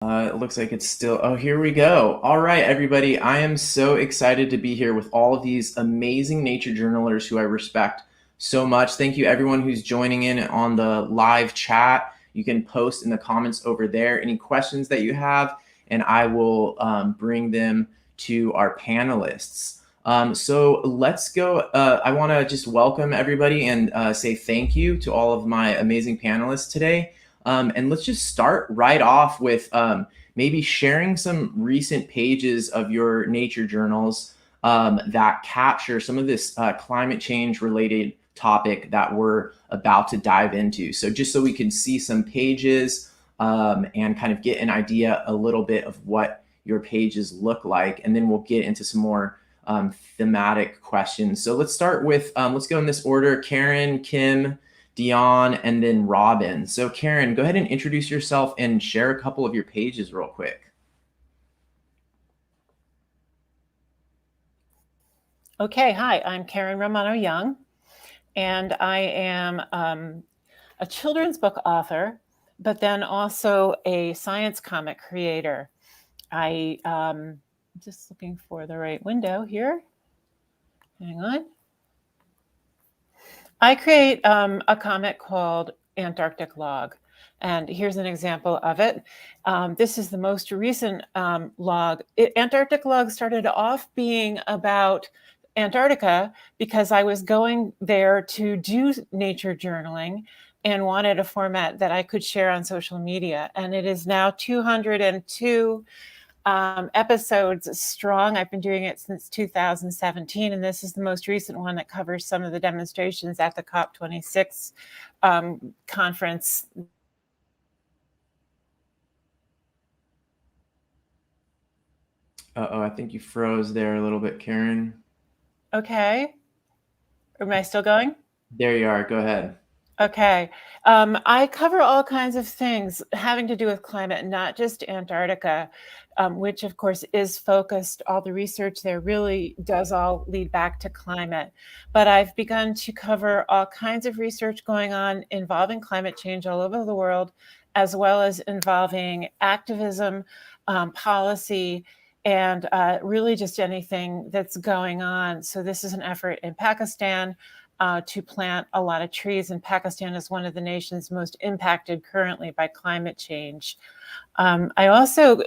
It looks like it's still. Oh, here we go. All right, everybody. I am so excited to be here with all of these amazing nature journalers who I respect so much. Thank you, everyone who's joining in on the live chat. You can post in the comments over there any questions that you have, and I will bring them to our panelists. So let's go. I want to just welcome everybody and say thank you to all of my amazing panelists today. And let's just start right off with maybe sharing some recent pages of your nature journals that capture some of this climate change related topic that we're about to dive into. So just so we can see some pages and kind of get an idea a little bit of what your pages look like, and then we'll get into some more thematic questions. So let's start with, let's go in this order: Karen, Kim, Dionne, and then Robin. So Karen, go ahead and introduce yourself and share a couple of your pages real quick. Okay, hi, I'm Karen Romano Young, and I am a children's book author, but then also a science comic creator. I'm just looking for the right window here. Hang on. I create a comic called Antarctic Log. And here's an example of it. This is the most recent log. Antarctic Log started off being about Antarctica because I was going there to do nature journaling and wanted a format that I could share on social media. And it is now 202 episodes strong. I've been doing it since 2017, and this is the most recent one that covers some of the demonstrations at the COP26 conference. Uh-oh, I think you froze there a little bit, Karen. Okay. Am I still going? There you are. Go ahead. Okay. I cover all kinds of things having to do with climate, not just Antarctica, which of course is focused. All the research there really does all lead back to climate. But I've begun to cover all kinds of research going on involving climate change all over the world, as well as involving activism, policy, and really just anything that's going on. So this is an effort in Pakistan to plant a lot of trees, and Pakistan is one of the nations most impacted currently by climate change. I also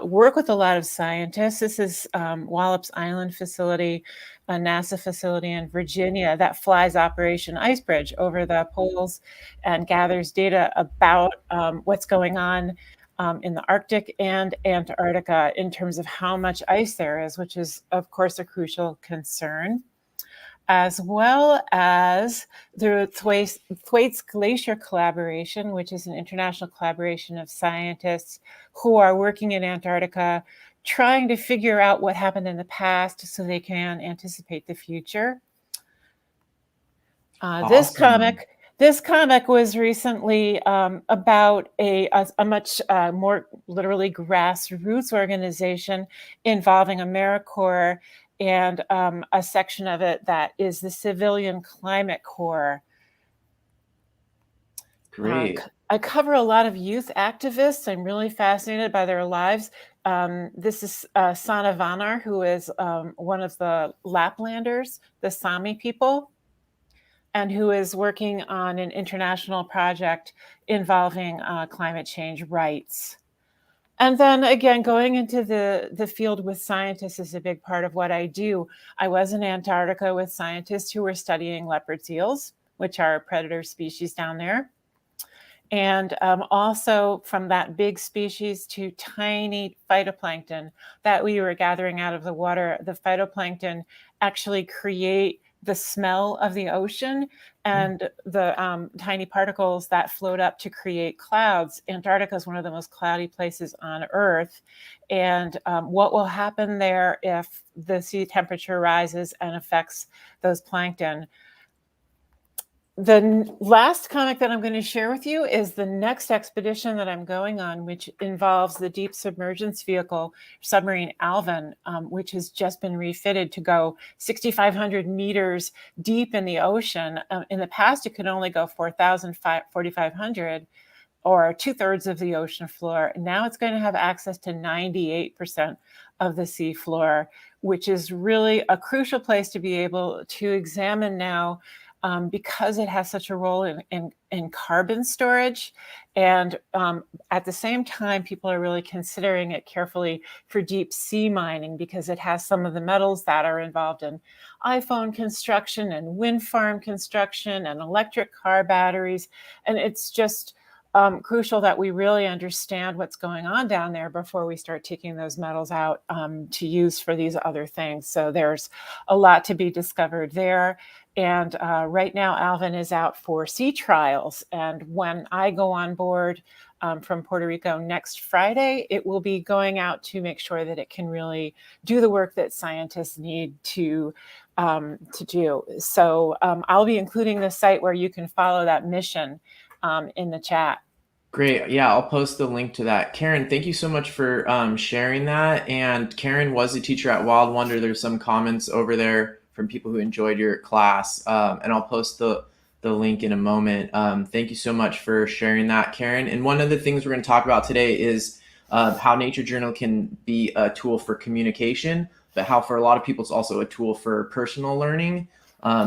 work with a lot of scientists. This is Wallops Island facility, a NASA facility in Virginia that flies Operation Icebridge over the poles and gathers data about what's going on in the Arctic and Antarctica in terms of how much ice there is, which is, of course, a crucial concern, as well as the Thwaites Glacier Collaboration, which is an international collaboration of scientists who are working in Antarctica, trying to figure out what happened in the past so they can anticipate the future. Awesome. This comic was recently about a much more literally grassroots organization involving AmeriCorps and a section of it that is the Civilian Climate Corps. Great. I cover a lot of youth activists. I'm really fascinated by their lives. This is Sanna Vanar, who is one of the Laplanders, the Sami people, and who is working on an international project involving climate change rights. And then again, going into the field with scientists is a big part of what I do. I was in Antarctica with scientists who were studying leopard seals, which are a predator species down there. And also from that big species to tiny phytoplankton that we were gathering out of the water. The phytoplankton actually create the smell of the ocean and the tiny particles that float up to create clouds. Antarctica is one of the most cloudy places on Earth. And what will happen there if the sea temperature rises and affects those plankton? The last comic that I'm going to share with you is the next expedition that I'm going on, which involves the deep submergence vehicle, submarine Alvin, which has just been refitted to go 6,500 meters deep in the ocean. In the past, it could only go 4,500. or 2/3 of the ocean floor. Now it's going to have access to 98% of the sea floor, which is really a crucial place to be able to examine now, because it has such a role in carbon storage. And at the same time, people are really considering it carefully for deep sea mining, because it has some of the metals that are involved in iPhone construction and wind farm construction and electric car batteries. And it's just crucial that we really understand what's going on down there before we start taking those metals out to use for these other things. So there's a lot to be discovered there. And right now, Alvin is out for sea trials. And when I go on board from Puerto Rico next Friday, it will be going out to make sure that it can really do the work that scientists need to do. So I'll be including the site where you can follow that mission in the chat. Great. Yeah, I'll post the link to that. Karen, thank you so much for sharing that. And Karen was a teacher at Wild Wonder. There's some comments over there from people who enjoyed your class. And I'll post the link in a moment. Thank you so much for sharing that, Karen. And one of the things we're going to talk about today is how Nature Journal can be a tool for communication, but how for a lot of people it's also a tool for personal learning.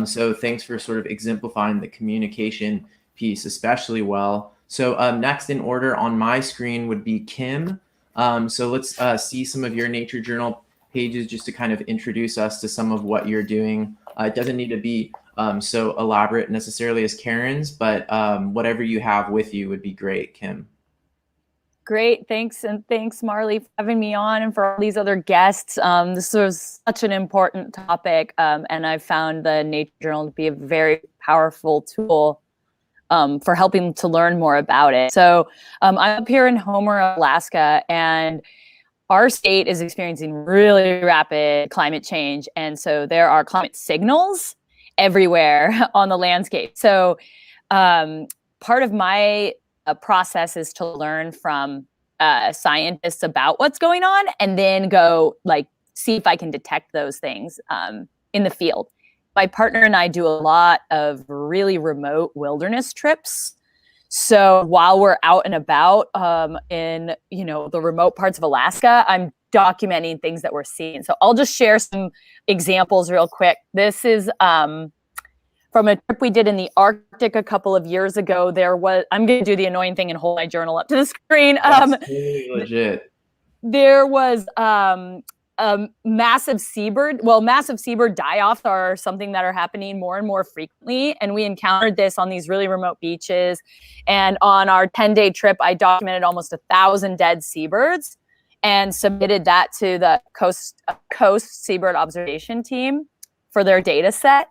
So thanks for sort of exemplifying the communication piece especially well. So next in order on my screen would be Kim. So let's see some of your Nature Journal pages just to kind of introduce us to some of what you're doing. It doesn't need to be so elaborate necessarily as Karen's, but whatever you have with you would be great, Kim. Great, thanks. And thanks, Marley, for having me on and for all these other guests. This was such an important topic, and I found the Nature Journal to be a very powerful tool for helping to learn more about it. So I'm up here in Homer, Alaska, and our state is experiencing really rapid climate change. And so there are climate signals everywhere on the landscape. So part of my process is to learn from scientists about what's going on and then go see if I can detect those things in the field. My partner and I do a lot of really remote wilderness trips. So while we're out and about in the remote parts of Alaska, I'm documenting things that we're seeing. So I'll just share some examples real quick. This is from a trip we did in the Arctic a couple of years ago. I'm going to do the annoying thing and hold my journal up to the screen. That's totally legit. There was massive seabird die-offs are something that are happening more and more frequently. And we encountered this on these really remote beaches. And on our 10-day trip, I documented almost 1,000 dead seabirds and submitted that to the Coast Seabird Observation Team for their data set.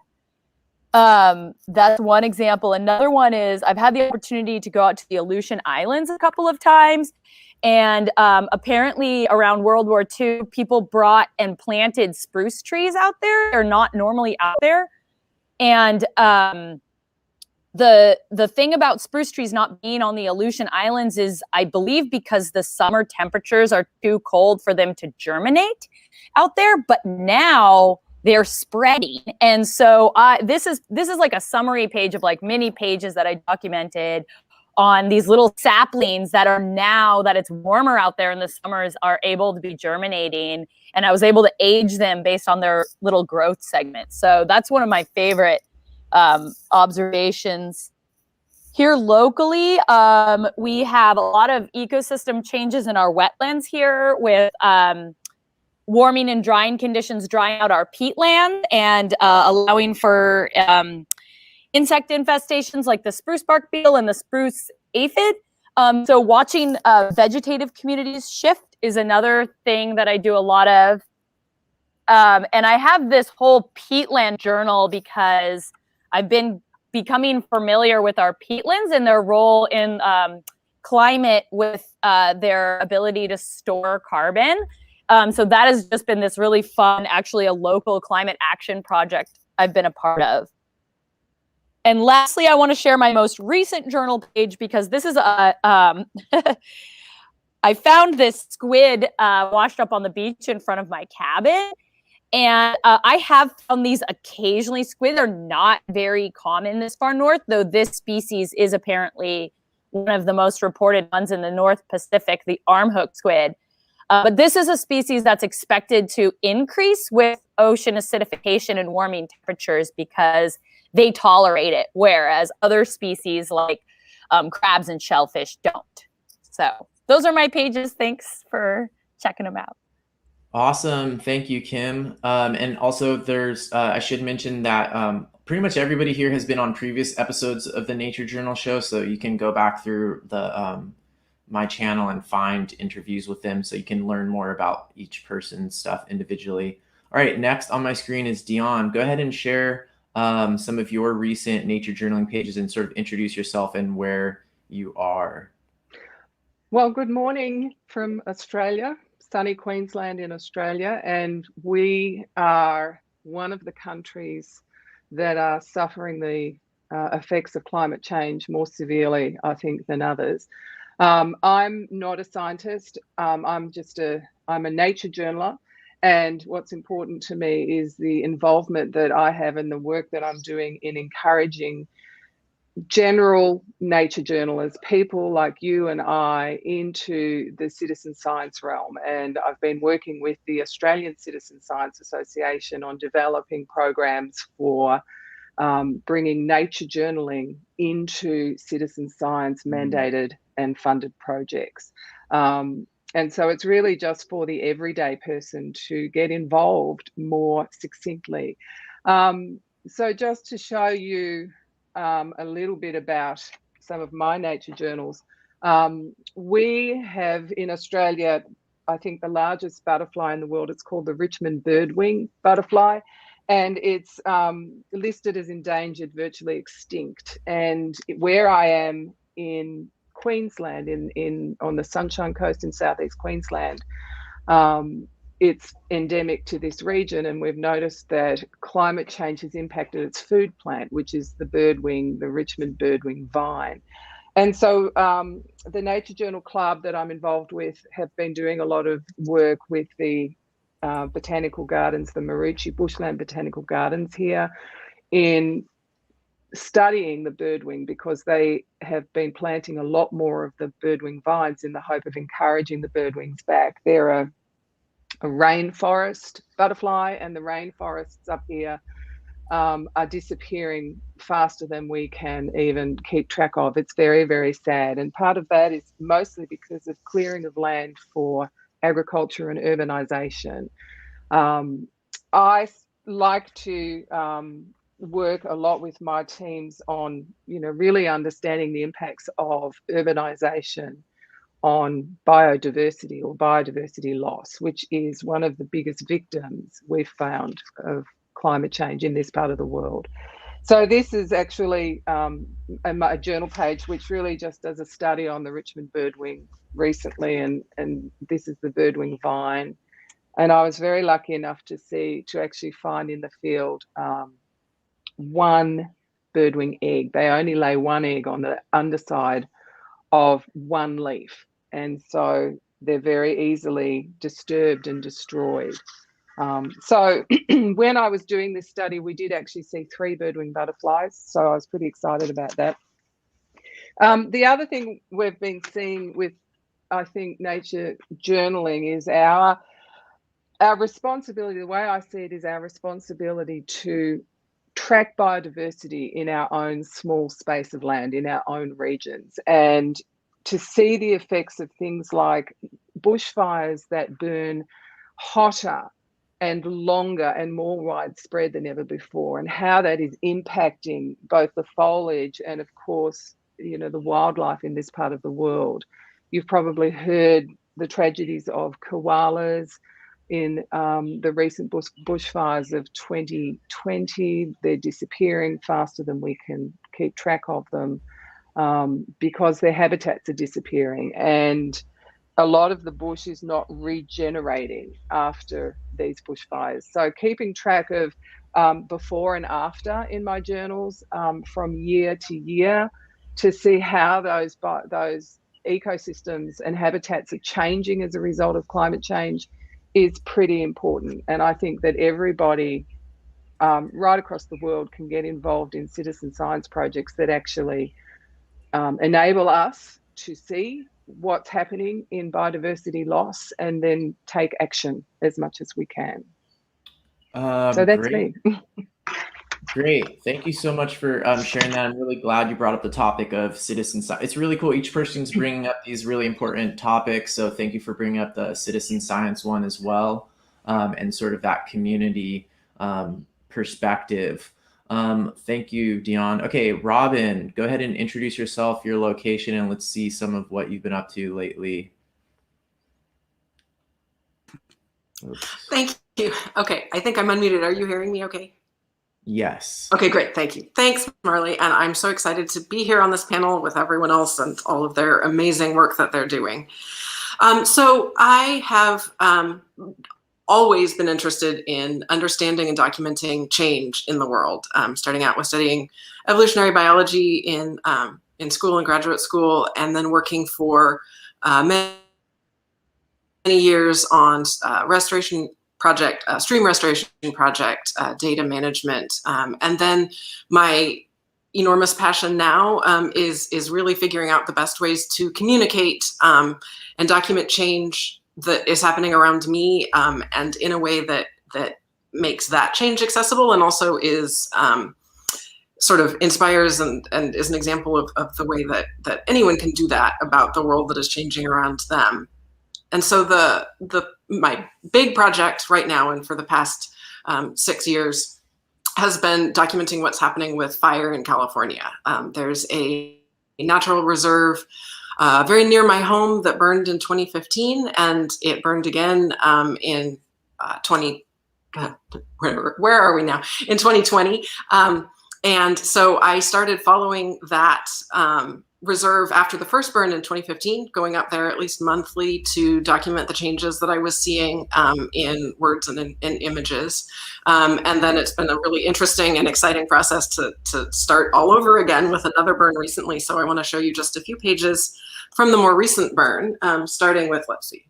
That's one example. Another one is I've had the opportunity to go out to the Aleutian Islands a couple of times. And apparently around World War II, people brought and planted spruce trees out there. They're not normally out there. And the thing about spruce trees not being on the Aleutian Islands is, I believe, because the summer temperatures are too cold for them to germinate out there. But now they're spreading. And so this is like a summary page of many pages that I documented on these little saplings that are, now that it's warmer out there in the summers, are able to be germinating. And I was able to age them based on their little growth segments. So that's one of my favorite observations. Here locally, we have a lot of ecosystem changes in our wetlands here with warming and drying conditions, drying out our peatland and allowing for insect infestations like the spruce bark beetle and the spruce aphid. So watching vegetative communities shift is another thing that I do a lot of. And I have this whole peatland journal because I've been becoming familiar with our peatlands and their role in climate with their ability to store carbon. So that has just been this really fun, actually a local climate action project I've been a part of. And lastly, I want to share my most recent journal page because this is I found this squid washed up on the beach in front of my cabin. And I have found these occasionally. Squid are not very common this far north, though this species is apparently one of the most reported ones in the North Pacific, the armhook squid. But this is a species that's expected to increase with ocean acidification and warming temperatures because they tolerate it, whereas other species like crabs and shellfish don't. So those are my pages. Thanks for checking them out. Awesome. Thank you, Kim. And also there's, I should mention that pretty much everybody here has been on previous episodes of the Nature Journal show. So you can go back through the my channel and find interviews with them so you can learn more about each person's stuff individually. All right, next on my screen is Dionne. Go ahead and share some of your recent nature journaling pages and sort of introduce yourself and where you are. Well, good morning from Australia, sunny Queensland in Australia, and we are one of the countries that are suffering the effects of climate change more severely, I think, than others. I'm not a scientist. I'm a nature journaler, and what's important to me is the involvement that I have in the work that I'm doing in encouraging general nature journalists, people like you and I, into the citizen science realm. And I've been working with the Australian Citizen Science Association on developing programs for bringing nature journaling into citizen science mandated and funded projects. And so it's really just for the everyday person to get involved more succinctly. So just to show you a little bit about some of my nature journals. We have in Australia, I think, the largest butterfly in the world. It's called the Richmond birdwing butterfly, and it's listed as endangered, virtually extinct. And where I am in Queensland, on the Sunshine Coast in southeast Queensland, it's endemic to this region, and we've noticed that climate change has impacted its food plant, which is the birdwing, the Richmond birdwing vine. And so the Nature Journal Club that I'm involved with have been doing a lot of work with the botanical gardens, the Maroochy Bushland Botanical Gardens here, in studying the birdwing, because they have been planting a lot more of the birdwing vines in the hope of encouraging the birdwings back. They're a rainforest butterfly, and the rainforests up here are disappearing faster than we can even keep track of. It's very, very sad. And part of that is mostly because of clearing of land for agriculture and urbanization. I like to work a lot with my teams on, really understanding the impacts of urbanization on biodiversity or biodiversity loss, which is one of the biggest victims we've found of climate change in this part of the world. So this is actually a journal page which really just does a study on the Richmond birdwing recently, and this is the birdwing vine. And I was very lucky enough to actually find in the field one birdwing egg. They only lay one egg on the underside of one leaf, and so they're very easily disturbed and destroyed. So when I was doing this study, we did actually see 3 birdwing butterflies, so I was pretty excited about that. The other thing we've been seeing with, I think, nature journaling is our responsibility. The way I see it is our responsibility to track biodiversity in our own small space of land, in our own regions, and to see the effects of things like bushfires that burn hotter and longer and more widespread than ever before, and how that is impacting both the foliage and, of course, the wildlife in this part of the world. You've probably heard the tragedies of koalas in the recent bushfires of 2020. They're disappearing faster than we can keep track of them because their habitats are disappearing, and a lot of the bush is not regenerating after these bushfires. So keeping track of before and after in my journals from year to year to see how those ecosystems and habitats are changing as a result of climate change is pretty important. And I think that everybody right across the world can get involved in citizen science projects that actually enable us to see what's happening in biodiversity loss and then take action as much as we can. So that's Great. me. Great. Thank you so much for sharing that. I'm really glad you brought up the topic of citizen science. It's really cool. Each person's bringing up these really important topics. So thank you for bringing up the citizen science one as well, and sort of that community perspective. Thank you, Dionne. Okay, Robin, go ahead and introduce yourself, your location, and let's see some of what you've been up to lately. Oops. Thank you. Okay, I think I'm unmuted. Are you hearing me okay? Yes. Okay, great. Thank you. Thanks, Marley. And I'm so excited to be here on this panel with everyone else and all of their amazing work that they're doing. So I have always been interested in understanding and documenting change in the world, starting out with studying evolutionary biology in school and graduate school, and then working for many years on restoration project, stream restoration project, data management. And then my enormous passion now is really figuring out the best ways to communicate and document change that is happening around me, and in a way that makes that change accessible and also is sort of inspires and is an example of the way that anyone can do that about the world that is changing around them. And so my big project right now and for the past 6 years has been documenting what's happening with fire in California. There's a natural reserve very near my home that burned in 2015, and it burned again in where are we now? In 2020. And so I started following that reserve after the first burn in 2015, going up there at least monthly to document the changes that I was seeing in words and in images. And then it's been a really interesting and exciting process to start all over again with another burn recently. So I want to show you just a few pages from the more recent burn, starting with, let's see,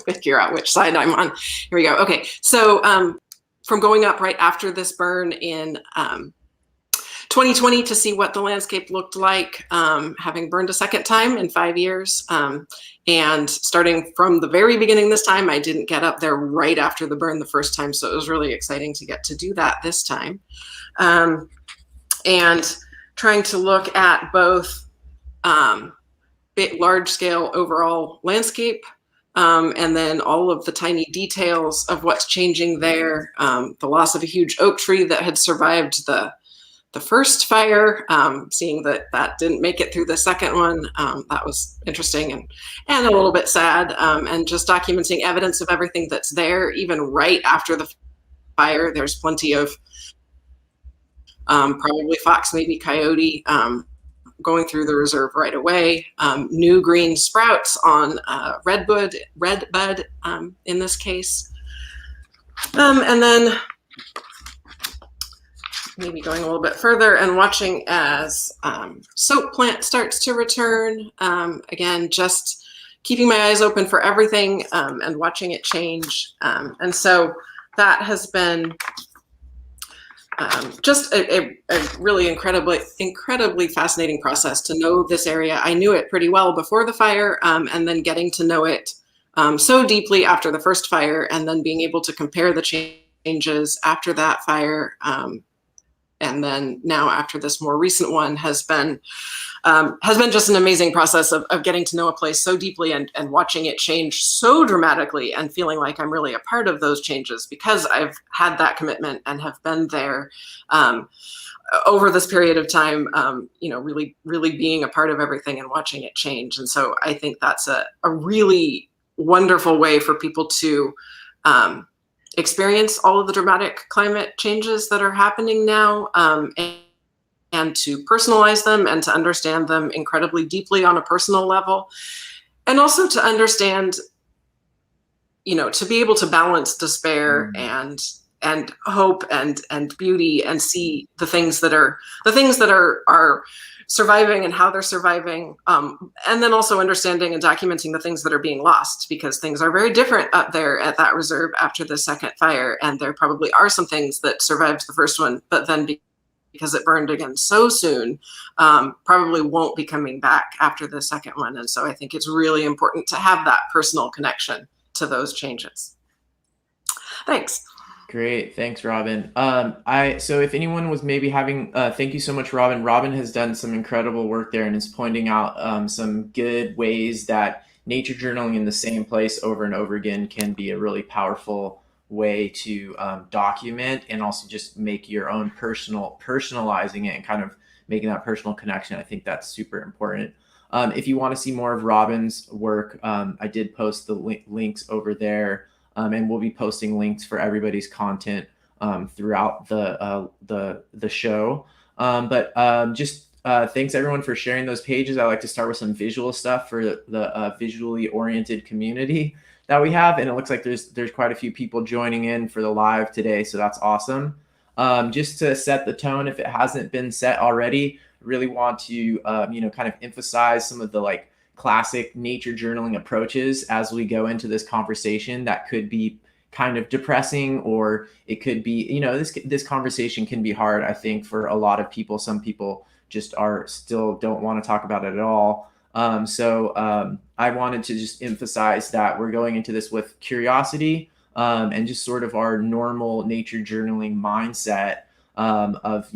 figure out which side I'm on. Here we go. Okay, so from going up right after this burn in 2020 to see what the landscape looked like, having burned a second time in 5 years. And starting from the very beginning this time, I didn't get up there right after the burn the first time. So it was really exciting to get to do that this time. And trying to look at both large scale overall landscape, and then all of the tiny details of what's changing there. The loss of a huge oak tree that had survived the first fire, seeing that didn't make it through the second one. That was interesting and a little bit sad, and just documenting evidence of everything that's there, even right after the fire. There's plenty of probably fox, maybe coyote, going through the reserve right away. New green sprouts on red bud in this case. And then maybe going a little bit further and watching as soap plant starts to return. Again, just keeping my eyes open for everything and watching it change. And so that has been just a really incredibly fascinating process to know this area. I knew it pretty well before the fire, and then getting to know it so deeply after the first fire, and then being able to compare the changes after that fire. And then now after this more recent one has been just an amazing process of getting to know a place so deeply and watching it change so dramatically and feeling like I'm really a part of those changes because I've had that commitment and have been there over this period of time, really being a part of everything and watching it change. And so I think that's a really wonderful way for people to experience all of the dramatic climate changes that are happening now, and to personalize them and to understand them incredibly deeply on a personal level. And also to understand, to be able to balance despair and hope and beauty and see the things that are surviving and how they're surviving, and then also understanding and documenting the things that are being lost, because things are very different up there at that reserve after the second fire, and there probably are some things that survived the first one but then because it burned again so soon, probably won't be coming back after the second one. And so I think it's really important to have that personal connection to those changes. Thanks. Great, thanks, Robin. So if anyone was maybe having, thank you so much, Robin. Robin has done some incredible work there and is pointing out some good ways that nature journaling in the same place over and over again can be a really powerful way to document and also just make your own personalizing it and kind of making that personal connection. I think that's super important. If you want to see more of Robin's work, I did post the links over there. And we'll be posting links for everybody's content throughout the show. Thanks everyone for sharing those pages. I like to start with some visual stuff for the visually oriented community that we have, and it looks like there's quite a few people joining in for the live today, so that's awesome. Just to set the tone, if it hasn't been set already, really want to kind of emphasize some of the classic nature journaling approaches as we go into this conversation that could be kind of depressing, or it could be, this conversation can be hard, I think, for a lot of people. Some people just don't want to talk about it at all. I wanted to just emphasize that we're going into this with curiosity and just sort of our normal nature journaling mindset of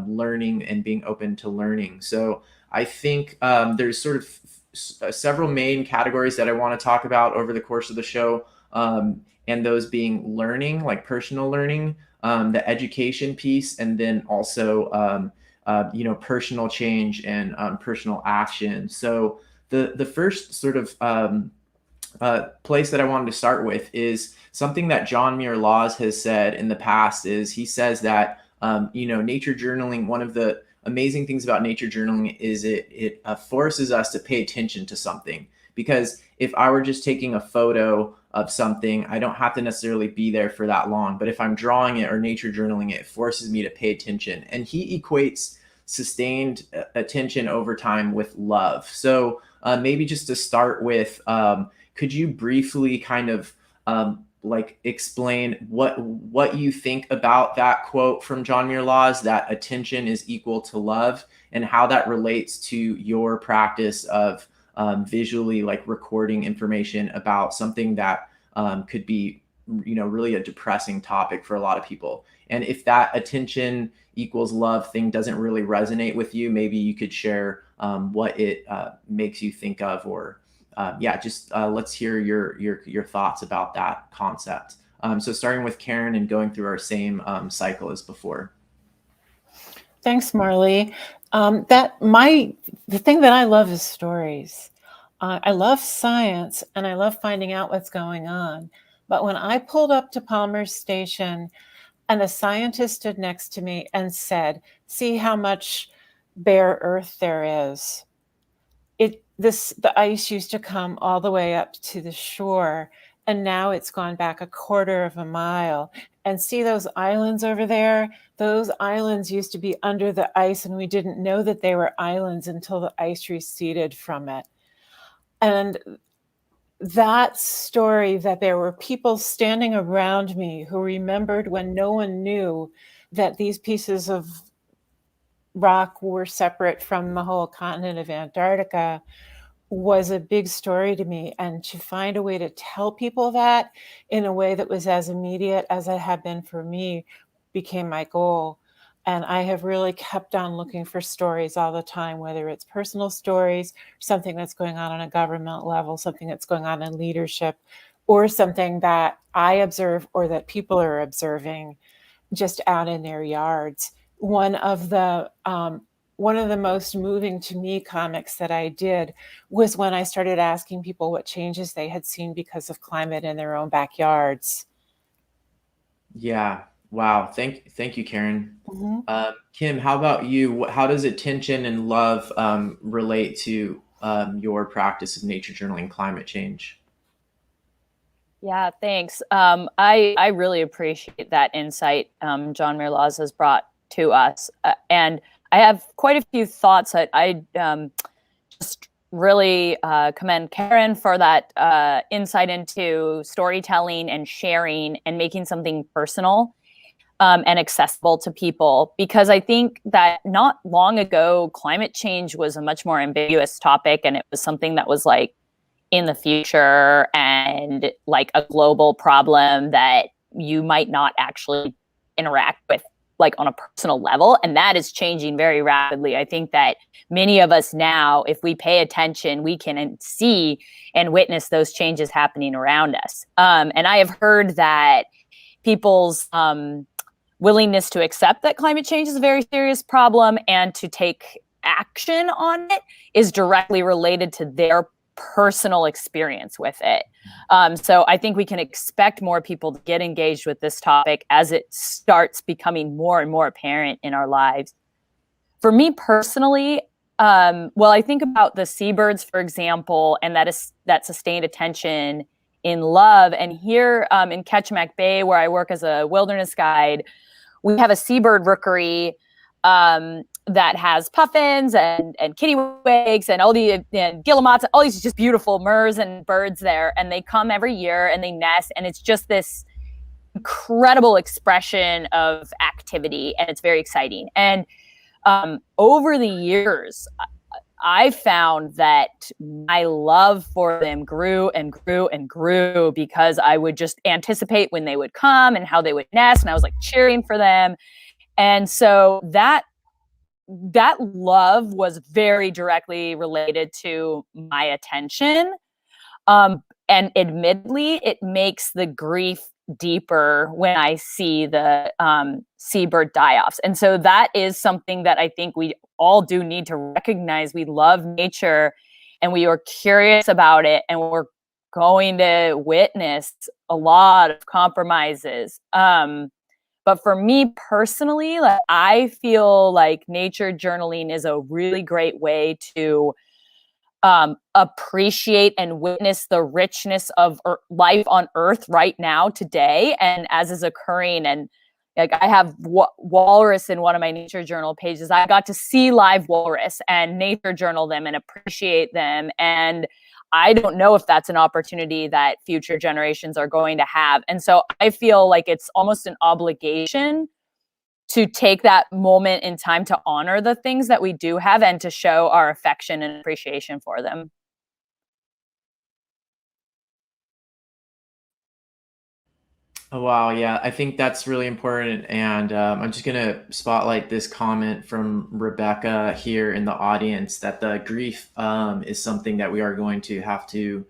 learning and being open to learning. So I think there's sort of several main categories that I want to talk about over the course of the show, and those being learning, like personal learning, the education piece, and then also personal change and personal action. So the first sort of place that I wanted to start with is something that John Muir Laws has said in the past. Is he says that nature journaling, one of the amazing things about nature journaling is it forces us to pay attention to something. Because if I were just taking a photo of something, I don't have to necessarily be there for that long. But if I'm drawing it or nature journaling it, it forces me to pay attention. And he equates sustained attention over time with love. So maybe just to start with, could you briefly kind of explain what you think about that quote from John Muir Laws, that attention is equal to love, and how that relates to your practice of visually recording information about something that could be really a depressing topic for a lot of people. And if that attention equals love thing doesn't really resonate with you, maybe you could share what it makes you think of, or let's hear your thoughts about that concept. So starting with Karen and going through our same cycle as before. Thanks, Marley. The thing that I love is stories. I love science and I love finding out what's going on. But when I pulled up to Palmer's Station and a scientist stood next to me and said, "See how much bare earth there is." The ice used to come all the way up to the shore, and now it's gone back a quarter of a mile. And see those islands over there? Those islands used to be under the ice, and we didn't know that they were islands until the ice receded from it. And that story, that there were people standing around me who remembered when no one knew that these pieces of rock were separate from the whole continent of Antarctica, was a big story to me. And to find a way to tell people that in a way that was as immediate as it had been for me became my goal. And I have really kept on looking for stories all the time, whether it's personal stories, something that's going on a government level, something that's going on in leadership, or something that I observe or that people are observing just out in their yards. One of the most moving to me comics that I did was when I started asking people what changes they had seen because of climate in their own backyards. Yeah. Wow. Thank you, Karen. Mm-hmm. Kim, how about you? How does attention and love relate to your practice of nature journaling, climate change? Yeah, thanks. I really appreciate that insight John Muir Laws has brought to us. And I have quite a few thoughts that I just really commend Karen for that insight into storytelling and sharing and making something personal. and accessible to people, because I think that not long ago, climate change was a much more ambiguous topic, and it was something that was like in the future and like a global problem that you might not actually interact with like on a personal level. And that is changing very rapidly. I think that many of us now, if we pay attention, we can see and witness those changes happening around us. And I have heard that people's willingness to accept that climate change is a very serious problem and to take action on it is directly related to their personal experience with it. So I think we can expect more people to get engaged with this topic as it starts becoming more and more apparent in our lives. For me personally, well, I think about the seabirds, for example, and that sustained attention in love. And here in Ketchimak Bay, where I work as a wilderness guide, we have a seabird rookery that has puffins and kittiwakes and all the guillemots, all these just beautiful murres and birds there. And they come every year and they nest. And it's just this incredible expression of activity. And it's very exciting. And over the years, I found that my love for them grew and grew and grew, because I would just anticipate when they would come and how they would nest. And I was like cheering for them. And so that love was very directly related to my attention. And admittedly, it makes the grief deeper when I see the seabird die-offs. And so that is something that I think we all do need to recognize. We love nature and we are curious about it, and we're going to witness a lot of compromises. But for me personally, like, I feel like nature journaling is a really great way to appreciate and witness the richness of life on Earth right now, today, and as is occurring. And like, I have walrus in one of my nature journal pages. I got to see live walrus and nature journal them and appreciate them. And I don't know if that's an opportunity that future generations are going to have. And so I feel like it's almost an obligation to take that moment in time to honor the things that we do have and to show our affection and appreciation for them. Oh, wow. Yeah, I think that's really important. And I'm just going to spotlight this comment from Rebecca here in the audience, that the grief is something that we are going to have to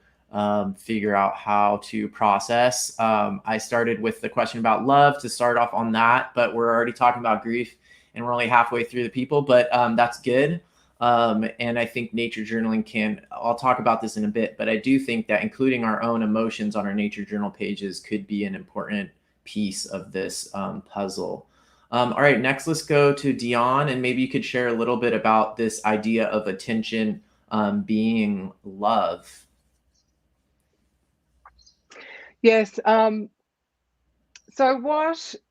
figure out how to process. I started with the question about love to start off on that, but we're already talking about grief and we're only halfway through the people, but that's good. And I think nature journaling I'll talk about this in a bit, but I do think that including our own emotions on our nature journal pages could be an important piece of this puzzle. All right, next let's go to Dionne, and maybe you could share a little bit about this idea of attention being love. Yes. So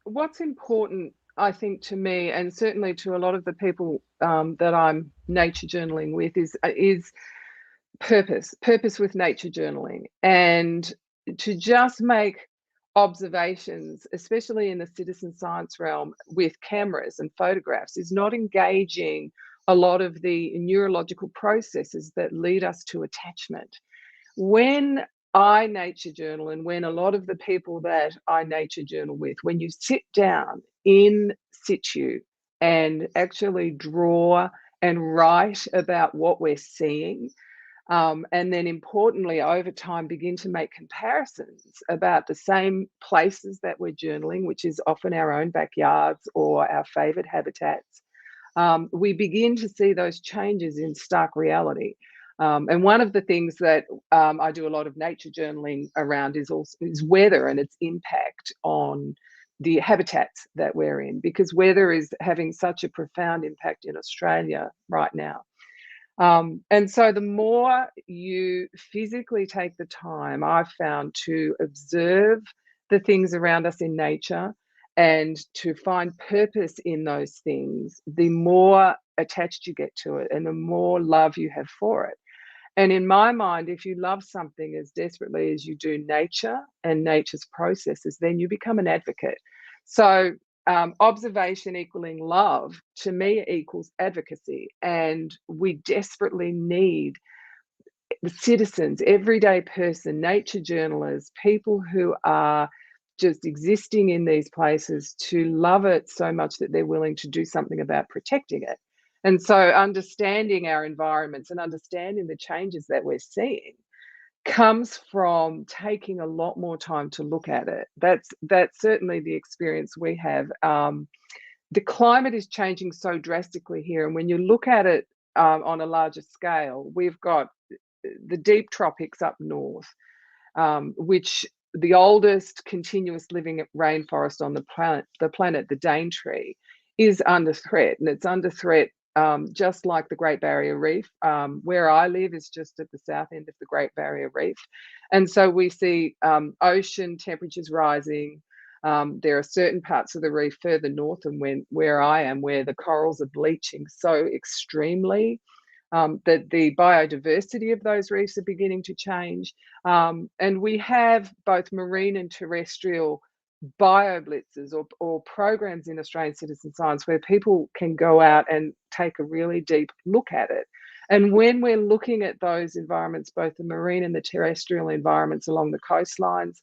what's important, I think, to me, and certainly to a lot of the people that I'm nature journaling with, is purpose with nature journaling, and to just make observations, especially in the citizen science realm with cameras and photographs, is not engaging a lot of the neurological processes that lead us to attachment. When I nature journal, and when a lot of the people that I nature journal with, when you sit down in situ and actually draw and write about what we're seeing, and then importantly, over time, begin to make comparisons about the same places that we're journaling, which is often our own backyards or our favorite habitats, we begin to see those changes in stark reality. And one of the things that I do a lot of nature journaling around is weather and its impact on the habitats that we're in, because weather is having such a profound impact in Australia right now. And so the more you physically take the time, I've found, to observe the things around us in nature and to find purpose in those things, the more attached you get to it and the more love you have for it. And in my mind, if you love something as desperately as you do nature and nature's processes, then you become an advocate. So observation equaling love to me equals advocacy, and we desperately need the citizens, everyday person, nature journalists, people who are just existing in these places to love it so much that they're willing to do something about protecting it. And so understanding our environments and understanding the changes that we're seeing comes from taking a lot more time to look at it. That's certainly the experience we have. The climate is changing so drastically here, and when you look at it on a larger scale, we've got the deep tropics up north, which the oldest continuous living rainforest on the planet, the Daintree, is under threat, and it's under threat just like the Great Barrier Reef. Where I live is just at the south end of the Great Barrier Reef, and so we see ocean temperatures rising. There are certain parts of the reef further north and where I am, where the corals are bleaching so extremely that the biodiversity of those reefs are beginning to change. And we have both marine and terrestrial bioblitzes or programs in Australian citizen science where people can go out and take a really deep look at it. And when we're looking at those environments, both the marine and the terrestrial environments along the coastlines,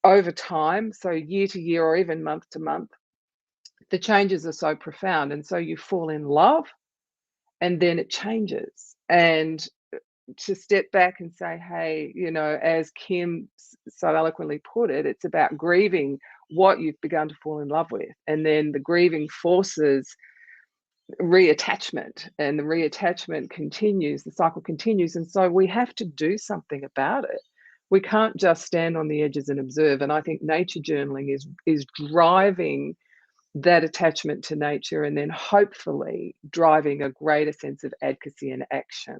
over time, so year to year or even month to month, the changes are so profound. And so you fall in love and then it changes. And to step back and say, hey, you know, as Kim so eloquently put it, it's about grieving what you've begun to fall in love with. And then the grieving forces reattachment, and the reattachment continues, the cycle continues. And so we have to do something about it. We can't just stand on the edges and observe. And I think nature journaling is driving that attachment to nature, and then hopefully driving a greater sense of advocacy and action.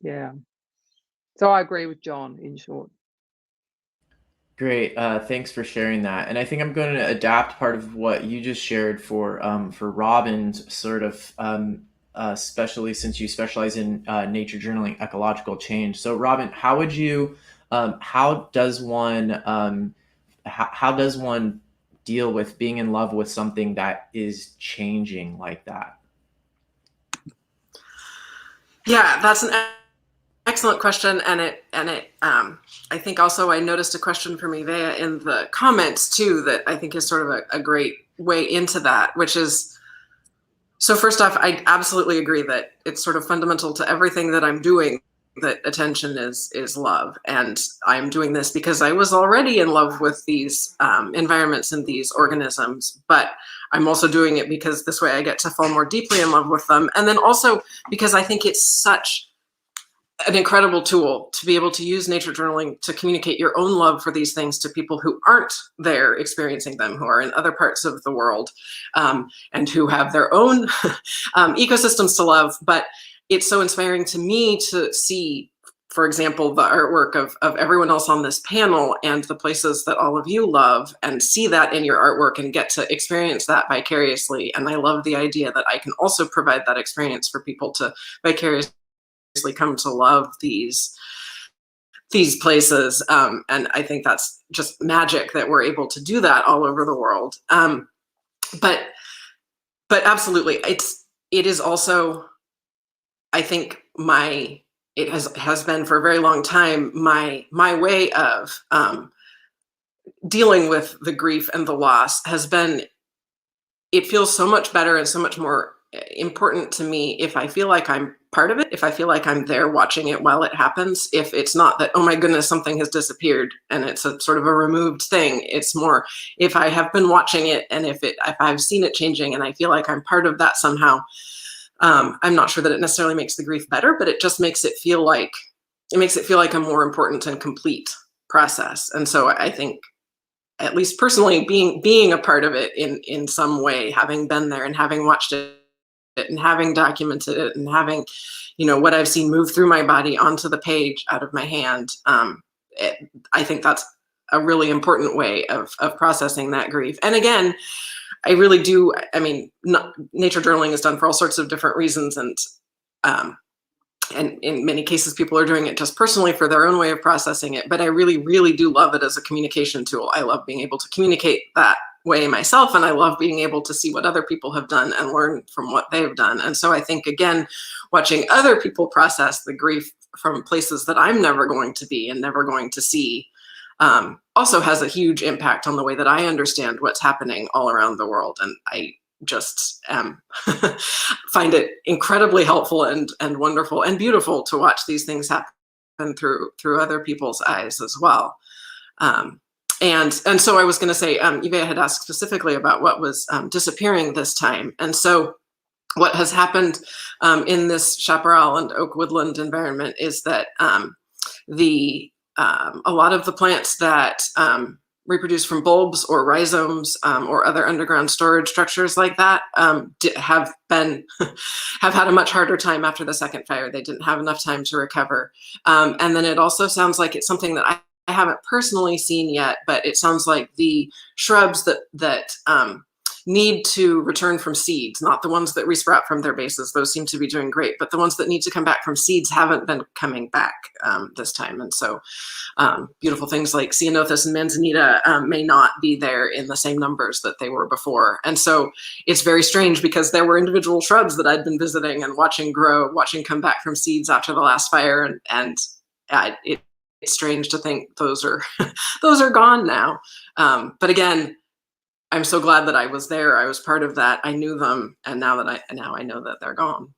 Yeah. So I agree with John, in short. Great. Thanks for sharing that. And I think I'm going to adapt part of what you just shared for Robin's sort of, especially since you specialize in nature journaling, ecological change. So Robin, how would you, how does one deal with being in love with something that is changing like that? Yeah, that's an excellent question, and I think also I noticed a question from Ivea in the comments too that I think is sort of a great way into that, which is, so first off, I absolutely agree that it's sort of fundamental to everything that I'm doing that attention is love, and I'm doing this because I was already in love with these environments and these organisms, but I'm also doing it because this way I get to fall more deeply in love with them, and then also because I think it's such an incredible tool to be able to use nature journaling to communicate your own love for these things to people who aren't there experiencing them, who are in other parts of the world, and who have their own ecosystems to love. But it's so inspiring to me to see, for example, the artwork of everyone else on this panel and the places that all of you love, and see that in your artwork and get to experience that vicariously. And I love the idea that I can also provide that experience for people to vicariously come to love these places, and I think that's just magic that we're able to do that all over the world. But absolutely, it is also, I think it has been for a very long time my way of dealing with the grief and the loss has been. It feels so much better and so much more important to me if I feel like I'm part of it, if I feel like I'm there watching it while it happens, if it's not that, oh my goodness, something has disappeared and it's a sort of a removed thing. It's more if I have been watching it and if I've seen it changing and I feel like I'm part of that somehow. I'm not sure that it necessarily makes the grief better, but it just makes it feel like a more important and complete process. And so I think, at least personally, being a part of it in some way, having been there and having watched it and having documented it and having, what I've seen move through my body onto the page out of my hand, I think that's a really important way of processing that grief. And again, I really do, nature journaling is done for all sorts of different reasons, and in many cases, people are doing it just personally for their own way of processing it. But I really, really do love it as a communication tool. I love being able to communicate that way myself, and I love being able to see what other people have done and learn from what they've done. And so I think, again, watching other people process the grief from places that I'm never going to be and never going to see also has a huge impact on the way that I understand what's happening all around the world. And I just find it incredibly helpful and wonderful and beautiful to watch these things happen through other people's eyes as well. And so I was going to say, Eva had asked specifically about what was disappearing this time. And so what has happened in this chaparral and oak woodland environment is that a lot of the plants that reproduce from bulbs or rhizomes or other underground storage structures like that have had a much harder time after the second fire. They didn't have enough time to recover. And then it also sounds like it's something that I haven't personally seen yet, but it sounds like the shrubs that need to return from seeds, not the ones that resprout from their bases. Those seem to be doing great, but the ones that need to come back from seeds haven't been coming back this time. And so beautiful things like ceanothus and manzanita may not be there in the same numbers that they were before. And so it's very strange because there were individual shrubs that I'd been visiting and watching grow, watching come back from seeds after the last fire. And it's strange to think those are those are gone now. But again, I'm so glad that I was there. I was part of that. I knew them, and now I know that they're gone.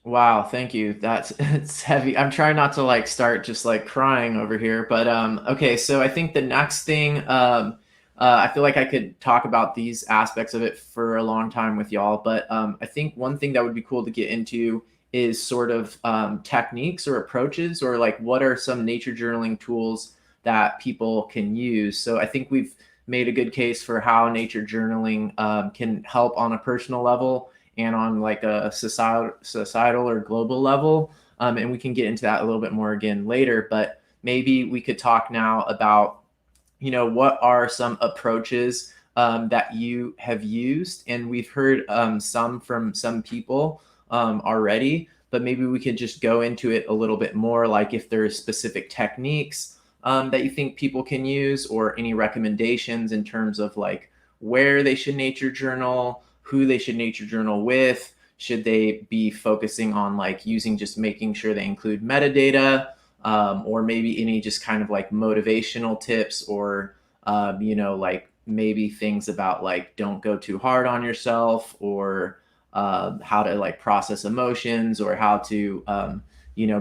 Wow, thank you. It's heavy. I'm trying not to like start just like crying over here, but okay. So I think the next thing, I feel like I could talk about these aspects of it for a long time with y'all, but I think one thing that would be cool to get into is sort of techniques or approaches, or like what are some nature journaling tools that people can use. So I think we've made a good case for how nature journaling can help on a personal level and on like a societal or global level. And we can get into that a little bit more again later, but maybe we could talk now about, what are some approaches that you have used? And we've heard some from some people already, but maybe we could just go into it a little bit more, like if there's specific techniques that you think people can use, or any recommendations in terms of like where they should nature journal, who they should nature journal with. Should they be focusing on like just making sure they include metadata, or maybe any just kind of like motivational tips, or like maybe things about like don't go too hard on yourself, or how to like process emotions, or how to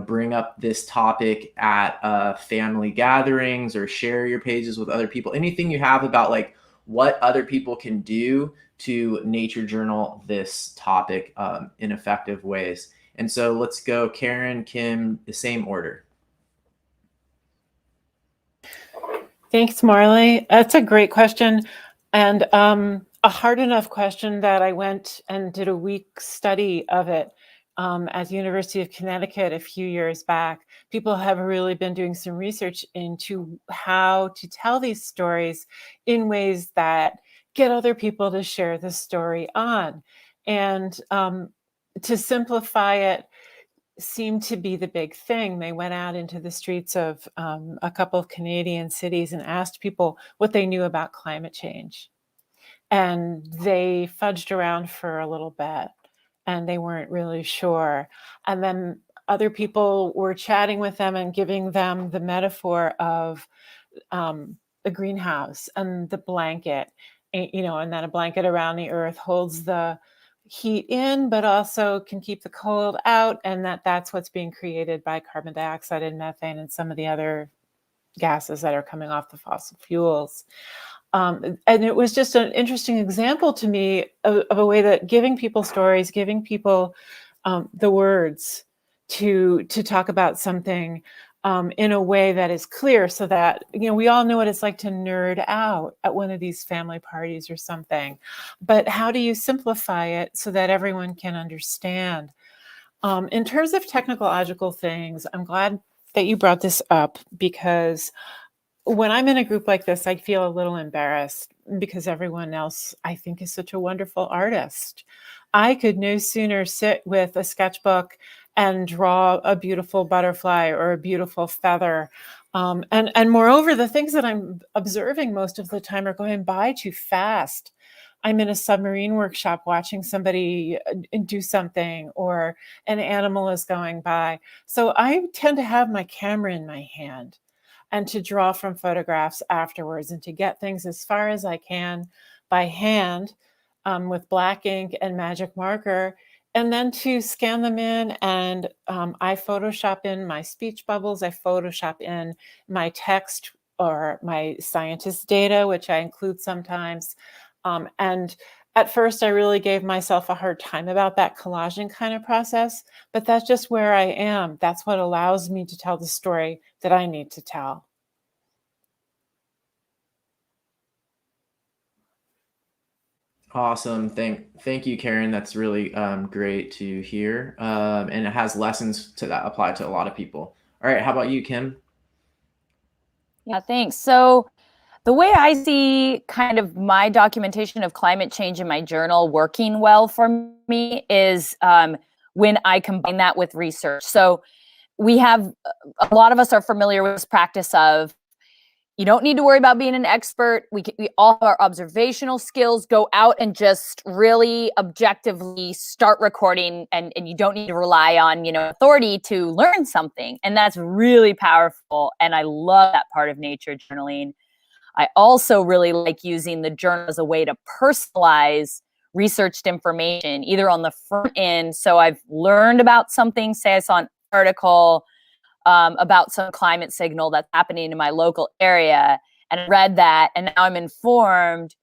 bring up this topic at family gatherings, or share your pages with other people. Anything you have about like what other people can do to nature journal this topic in effective ways. And so let's go Karen, Kim, the same order. Thanks, Marley. That's a great question. And a hard enough question that I went and did a week study of it at the University of Connecticut a few years back. People have really been doing some research into how to tell these stories in ways that get other people to share the story on. And to simplify it seemed to be the big thing. They went out into the streets of a couple of Canadian cities and asked people what they knew about climate change. And they fudged around for a little bit, and they weren't really sure. And then other people were chatting with them and giving them the metaphor of the greenhouse and the blanket, and then a blanket around the earth holds the heat in, but also can keep the cold out, and that's what's being created by carbon dioxide and methane and some of the other gases that are coming off the fossil fuels. And it was just an interesting example to me of a way that giving people stories, giving people the words to talk about something in a way that is clear, so that, we all know what it's like to nerd out at one of these family parties or something. But how do you simplify it so that everyone can understand? In terms of technological things, I'm glad that you brought this up, because when I'm in a group like this, I feel a little embarrassed because everyone else, I think, is such a wonderful artist. I could no sooner sit with a sketchbook and draw a beautiful butterfly or a beautiful feather. And moreover, the things that I'm observing most of the time are going by too fast. I'm in a submarine workshop watching somebody do something, or an animal is going by. So I tend to have my camera in my hand and to draw from photographs afterwards, and to get things as far as I can by hand with black ink and magic marker, and then to scan them in. And I Photoshop in my speech bubbles, I Photoshop in my text or my scientist data, which I include sometimes. And at first, I really gave myself a hard time about that collaging kind of process, but that's just where I am. That's what allows me to tell the story that I need to tell. Awesome. Thank you, Karen. That's really great to hear. And it has lessons that apply to a lot of people. All right. How about you, Kim? Yeah, thanks. So the way I see kind of my documentation of climate change in my journal working well for me is when I combine that with research. So we have, a lot of us are familiar with this practice of, you don't need to worry about being an expert. We all have our observational skills. Go out and just really objectively start recording, and you don't need to rely on, authority to learn something. And that's really powerful. And I love that part of nature journaling. I also really like using the journal as a way to personalize researched information, either on the front end. So I've learned about something, say I saw an article about some climate signal that's happening in my local area, and I read that, and now I'm informed.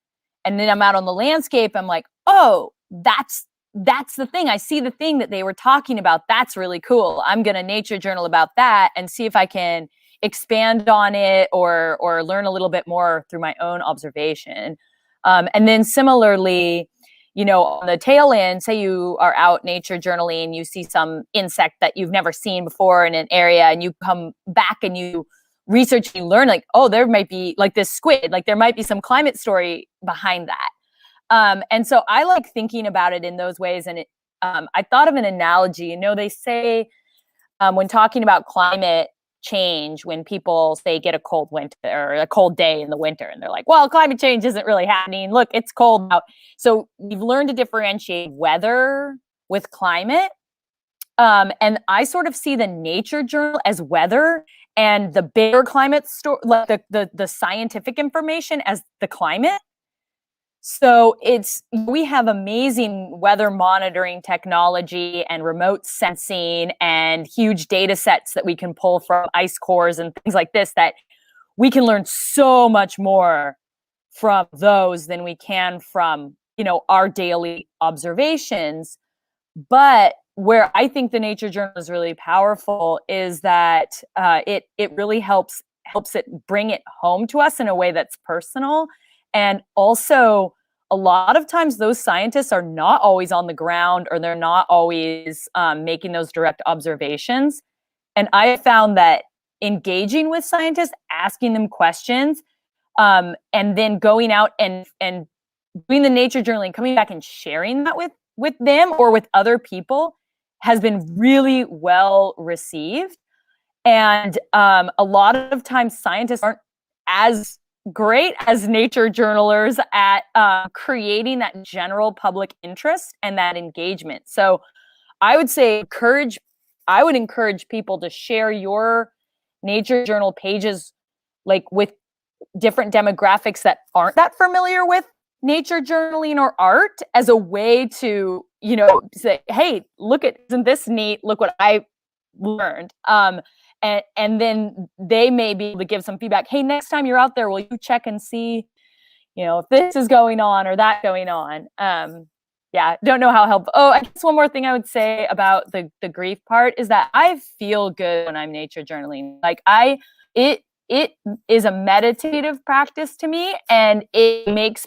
And then I'm out on the landscape, I'm like, oh, that's the thing. I see the thing that they were talking about. That's really cool. I'm going to nature journal about that and see if I can expand on it or learn a little bit more through my own observation. And then similarly, on the tail end, say you are out nature journaling, you see some insect that you've never seen before in an area, and you come back and you research and you learn, like, oh, there might be, like, this squid, like there might be some climate story behind that. And so I like thinking about it in those ways. And I thought of an analogy. They say when talking about climate change, when people say get a cold winter or a cold day in the winter, and they're like, well, climate change isn't really happening. Look, it's cold out. So we've learned to differentiate weather with climate. And I sort of see the nature journal as weather, and the bigger climate story, like the scientific information, as the climate. So we have amazing weather monitoring technology and remote sensing and huge data sets that we can pull from ice cores and things like this, that we can learn so much more from those than we can from, our daily observations. But where I think the nature journal is really powerful is that it really helps it bring it home to us in a way that's personal. And also, a lot of times those scientists are not always on the ground, or they're not always making those direct observations. And I found that engaging with scientists, asking them questions, and then going out and doing the nature journaling, coming back and sharing that with them or with other people, has been really well received. And a lot of times scientists aren't as great as nature journalers at creating that general public interest and that engagement. So I would encourage people to share your nature journal pages, like, with different demographics that aren't that familiar with nature journaling or art, as a way to, say, hey, isn't this neat? Look what I learned. And then they may be able to give some feedback. Hey, next time you're out there, will you check and see, if this is going on or that going on? Yeah, don't know how helpful. Oh, I guess one more thing I would say about the grief part is that I feel good when I'm nature journaling. Like, it is a meditative practice to me, and it makes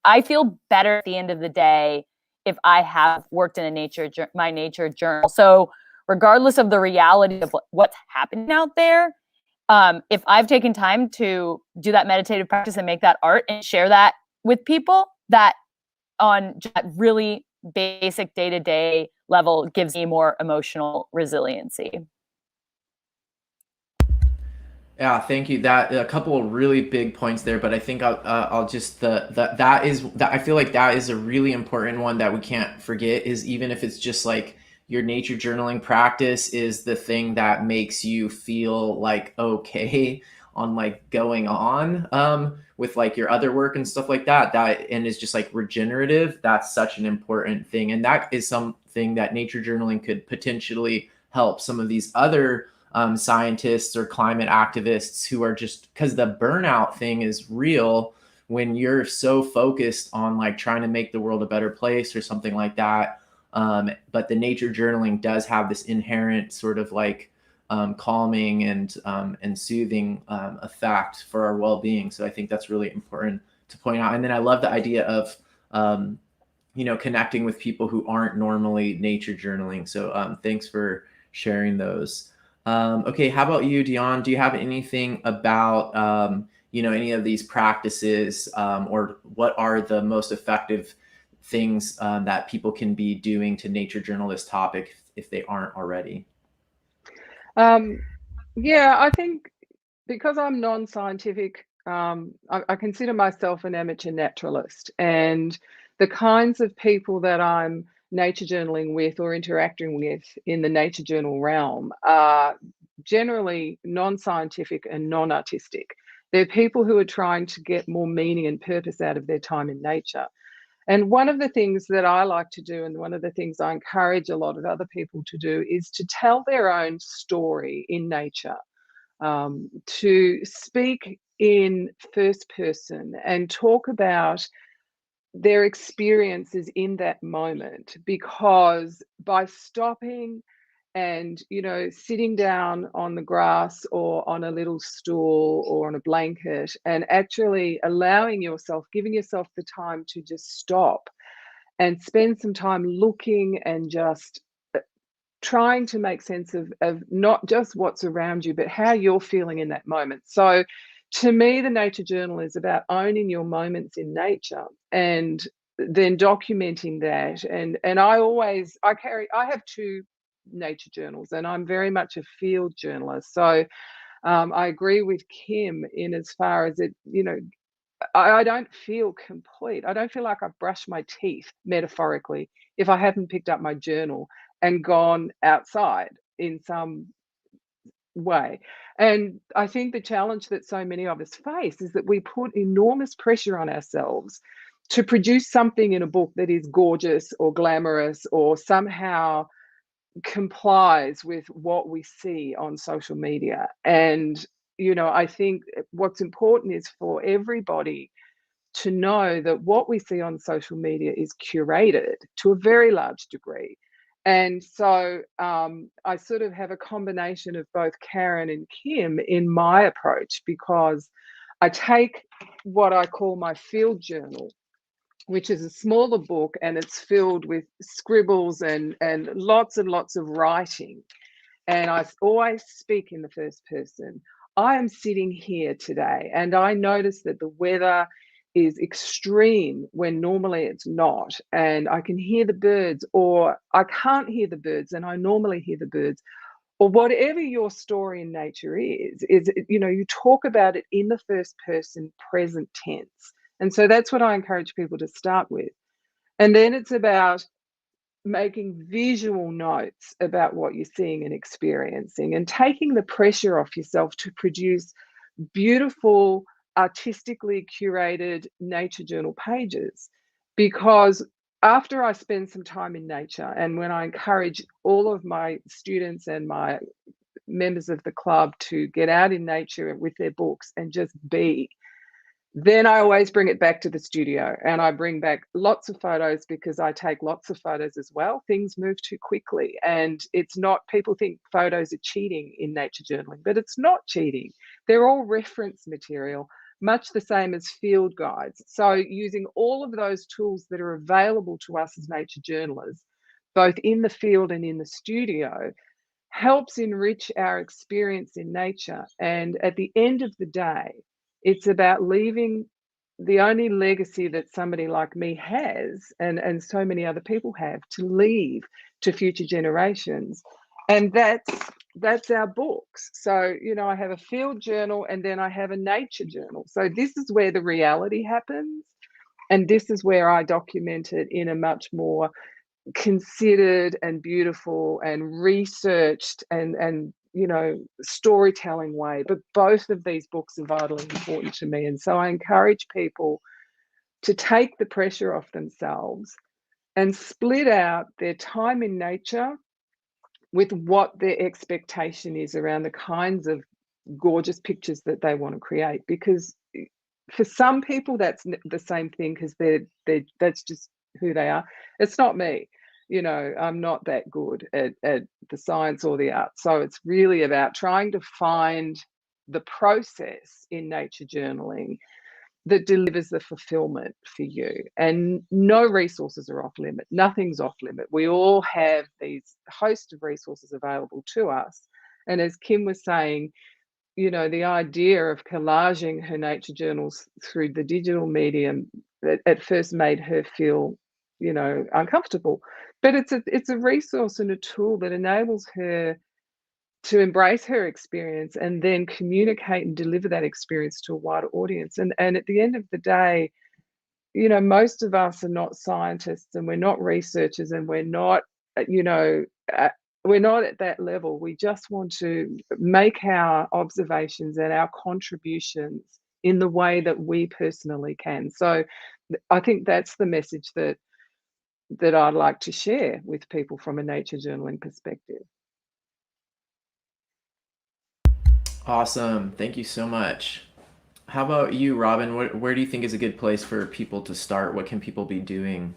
I feel better at the end of the day if I have worked in my nature journal. So regardless of the reality of what's happening out there, if I've taken time to do that meditative practice and make that art and share that with people, that on really basic day-to-day level gives me more emotional resiliency. Yeah, thank you. That a couple of really big points there, but I think I'll just I feel like that is a really important one that we can't forget. Is even if it's just like your nature journaling practice is the thing that makes you feel like okay on like going on with like your other work and stuff like that. That and is just like regenerative. That's such an important thing, and that is something that nature journaling could potentially help some of these other scientists or climate activists who are just because the burnout thing is real when you're so focused on like trying to make the world a better place or something like that. But the nature journaling does have this inherent sort of like calming and soothing effect for our well-being. So I think that's really important to point out. And then I love the idea of connecting with people who aren't normally nature journaling. So thanks for sharing those. Okay, how about you, Dionne? Do you have anything about any of these practices, or what are the most effective things that people can be doing to nature journal this topic if they aren't already? Yeah, I think because I'm non-scientific, I consider myself an amateur naturalist, and the kinds of people that I'm nature journaling with or interacting with in the nature journal realm are generally non-scientific and non-artistic. They're people who are trying to get more meaning and purpose out of their time in nature. And one of the things that I like to do, and one of the things I encourage a lot of other people to do, is to tell their own story in nature, to speak in first person and talk about their experiences in that moment, because by stopping and sitting down on the grass or on a little stool or on a blanket and actually allowing yourself, giving yourself the time to just stop and spend some time looking and just trying to make sense of not just what's around you, but how you're feeling in that moment. So to me, the nature journal is about owning your moments in nature and then documenting that. And I have two nature journals, and I'm very much a field journalist. So I agree with Kim in as far as I don't feel complete. I don't feel like I've brushed my teeth, metaphorically, if I haven't picked up my journal and gone outside in some way. And I think the challenge that so many of us face is that we put enormous pressure on ourselves to produce something in a book that is gorgeous or glamorous or somehow complies with what we see on social media. And I think what's important is for everybody to know that what we see on social media is curated to a very large degree. And so I sort of have a combination of both Karen and Kim in my approach, because I take what I call my field journal, which is a smaller book, and it's filled with scribbles and lots of writing. And I always speak in the first person. I am sitting here today and I notice that the weather is extreme when normally it's not. And I can hear the birds, or I can't hear the birds and I normally hear the birds, or whatever your story in nature is you talk about it in the first person present tense. And so that's what I encourage people to start with. And then it's about making visual notes about what you're seeing and experiencing, and taking the pressure off yourself to produce beautiful, artistically curated nature journal pages. Because after I spend some time in nature, and when I encourage all of my students and my members of the club to get out in nature with their books and just be, then I always bring it back to the studio, and I bring back lots of photos, because I take lots of photos as well. Things move too quickly, and it's not, people think photos are cheating in nature journaling, but it's not cheating. They're all reference material, much the same as field guides. So using all of those tools that are available to us as nature journalists, both in the field and in the studio, helps enrich our experience in nature. And at the end of the day, it's about leaving the only legacy that somebody like me has, and so many other people have, to leave to future generations. And that's our books. So, you know, I have a field journal and then I have a nature journal. So this is where the reality happens. And this is where I document it in a much more considered and beautiful and researched and you know, storytelling way. But both of these books are vitally important to me. And so I encourage people to take the pressure off themselves and split out their time in nature with what their expectation is around the kinds of gorgeous pictures that they want to create. Because for some people, that's the same thing, because that's just who they are. It's not me. You know, I'm not that good at the science or the art. So it's really about trying to find the process in nature journaling that delivers the fulfillment for you. And no resources are off limit. Nothing's off limit. We all have these host of resources available to us. And as Kim was saying, you know, the idea of collaging her nature journals through the digital medium that at first made her feel, you know, uncomfortable. But it's a resource and a tool that enables her to embrace her experience and then communicate and deliver that experience to a wider audience. And at the end of the day, you know, most of us are not scientists and we're not researchers and we're not, you know, we're not at that level. We just want to make our observations and our contributions in the way that we personally can. So I think that's the message that I'd like to share with people from a nature journaling perspective. Awesome. Thank you so much. How about you, Robin? Where do you think is a good place for people to start? What can people be doing?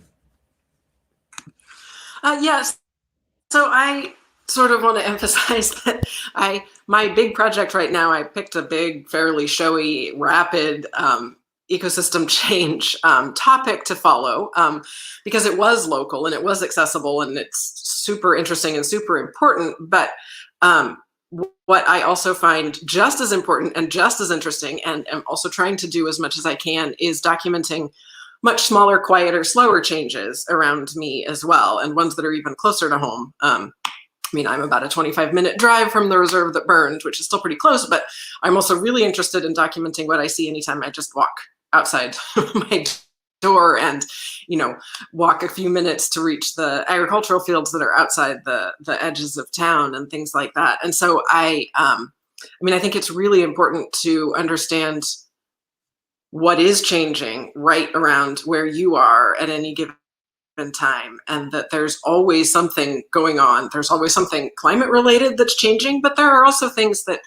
Yes. So I sort of want to emphasize that my big project right now, I picked a big, fairly showy, rapid ecosystem change topic to follow because it was local and it was accessible and it's super interesting and super important. But what I also find just as important and just as interesting, and am also trying to do as much as I can, is documenting much smaller, quieter, slower changes around me as well, and ones that are even closer to home. I mean, I'm about a 25-minute drive from the reserve that burned, which is still pretty close, but I'm also really interested in documenting what I see anytime I just walk outside my door and, you know, walk a few minutes to reach the agricultural fields that are outside the edges of town and things like that. And so I mean, I think it's really important to understand what is changing right around where you are at any given time, and that there's always something going on. There's always something climate related that's changing, but there are also things that,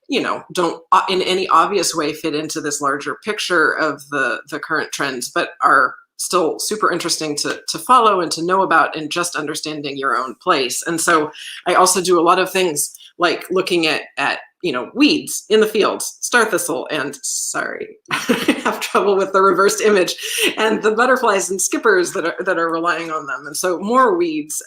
you know, don't in any obvious way fit into this larger picture of the current trends, but are still super interesting to follow and to know about, and just understanding your own place. And so I also do a lot of things like looking at you know, weeds in the fields, star thistle, and sorry, I have trouble with the reversed image, and the butterflies and skippers that are relying on them. And so more weeds.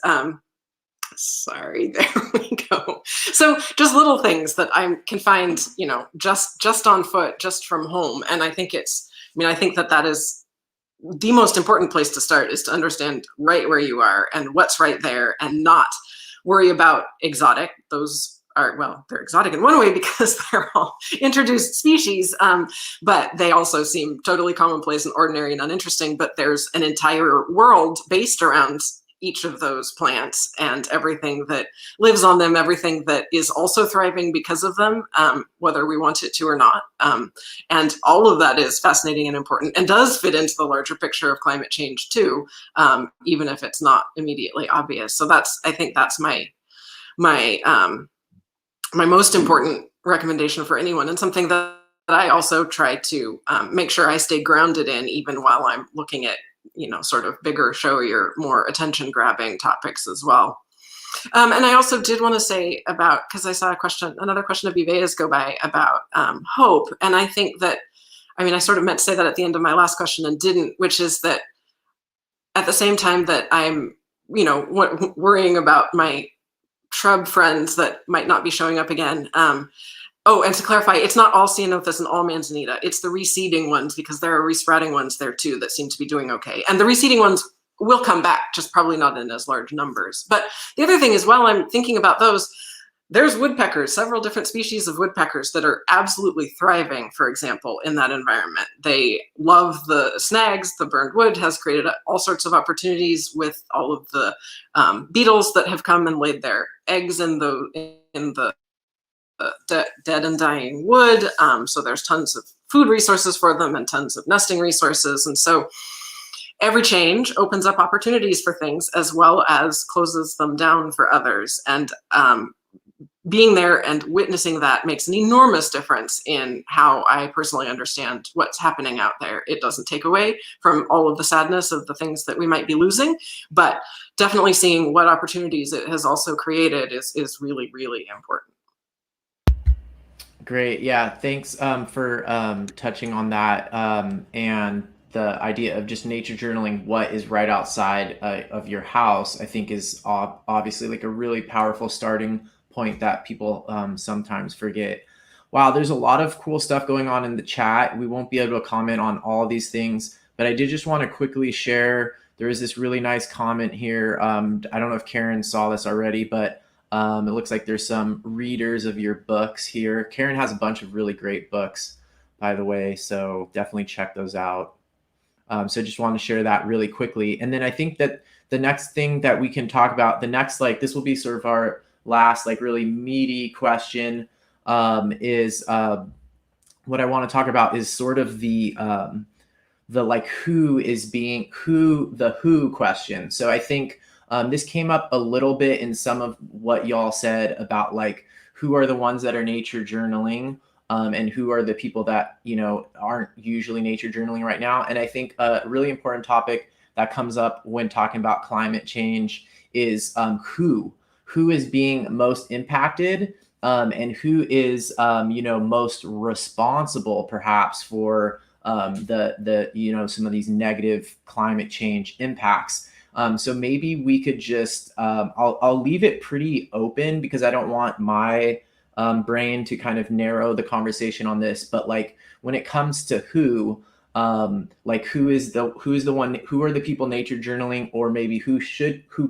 Sorry, there we go. So just little things that I can find, you know, just on foot, just from home. And I think I think that is the most important place to start, is to understand right where you are and what's right there, and not worry about exotic. Those are, well, they're exotic in one way because they're all introduced species, but they also seem totally commonplace and ordinary and uninteresting. But there's an entire world based around each of those plants and everything that lives on them, everything that is also thriving because of them, whether we want it to or not. And all of that is fascinating and important, and does fit into the larger picture of climate change too, even if it's not immediately obvious. So I think that's my most important recommendation for anyone, and something that I also try to make sure I stay grounded in, even while I'm looking at, you know, sort of bigger, showier, more attention grabbing topics as well. And I also did want to say about, because I saw another question of Ivea's go by about hope. And I think that, I mean, I sort of meant to say that at the end of my last question and didn't, which is that at the same time that I'm, you know, worrying about my shrub friends that might not be showing up again, Oh, and to clarify, it's not all ceanothus and all manzanita. It's the reseeding ones, because there are resprouting ones there too that seem to be doing okay. And the reseeding ones will come back, just probably not in as large numbers. But the other thing is, while I'm thinking about those, there's woodpeckers, several different species of woodpeckers that are absolutely thriving, for example, in that environment. They love the snags. The burned wood has created all sorts of opportunities with all of the beetles that have come and laid their eggs in the dead and dying wood. So there's tons of food resources for them and tons of nesting resources. And so every change opens up opportunities for things as well as closes them down for others. And being there and witnessing that makes an enormous difference in how I personally understand what's happening out there. It doesn't take away from all of the sadness of the things that we might be losing, but definitely seeing what opportunities it has also created is really, really important. Great. Yeah. Thanks for touching on that and the idea of just nature journaling what is right outside of your house, I think is obviously like a really powerful starting point that people sometimes forget. Wow, there's a lot of cool stuff going on in the chat. We won't be able to comment on all of these things, but I did just want to quickly share. There is this really nice comment here. I don't know if Karen saw this already, but it looks like there's some readers of your books here. Karen has a bunch of really great books, by the way, so definitely check those out. So just want to share that really quickly. And then I think that the next thing that we can talk about, the next, like, this will be sort of our last, like, really meaty question is what I want to talk about is sort of the like who question. So I think this came up a little bit in some of what y'all said about like who are the ones that are nature journaling and who are the people that, you know, aren't usually nature journaling right now. And I think a really important topic that comes up when talking about climate change is who is being most impacted and who is, you know, most responsible perhaps for the you know, some of these negative climate change impacts. So maybe we could just, I'll leave it pretty open because I don't want my brain to kind of narrow the conversation on this, but like when it comes to who, like who is the one, who are the people nature journaling, or maybe who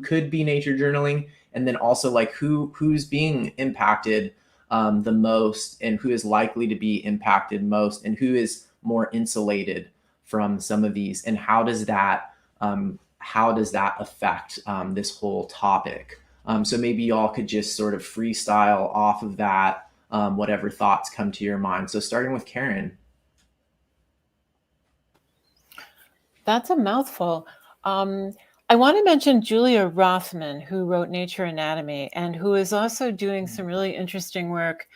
could be nature journaling, and then also like who's being impacted the most, and who is likely to be impacted most, and who is more insulated from some of these, and how does that affect this whole topic? So maybe y'all could just sort of freestyle off of that, whatever thoughts come to your mind. So starting with Karen. That's a mouthful. I want to mention Julia Rothman, who wrote Nature Anatomy and who is also doing some really interesting work.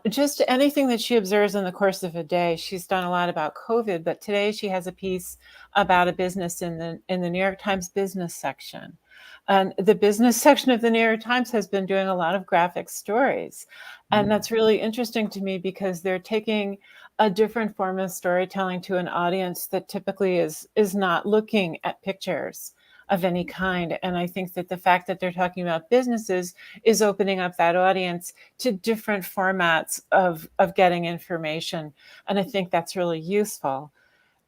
Just anything that she observes in the course of a day. She's done a lot about COVID, but today she has a piece about a business in the New York Times business section. And the business section of the New York Times has been doing a lot of graphic stories. And that's really interesting to me because they're taking a different form of storytelling to an audience that typically is not looking at pictures of any kind. And I think that the fact that they're talking about businesses is opening up that audience to different formats of getting information. And I think that's really useful.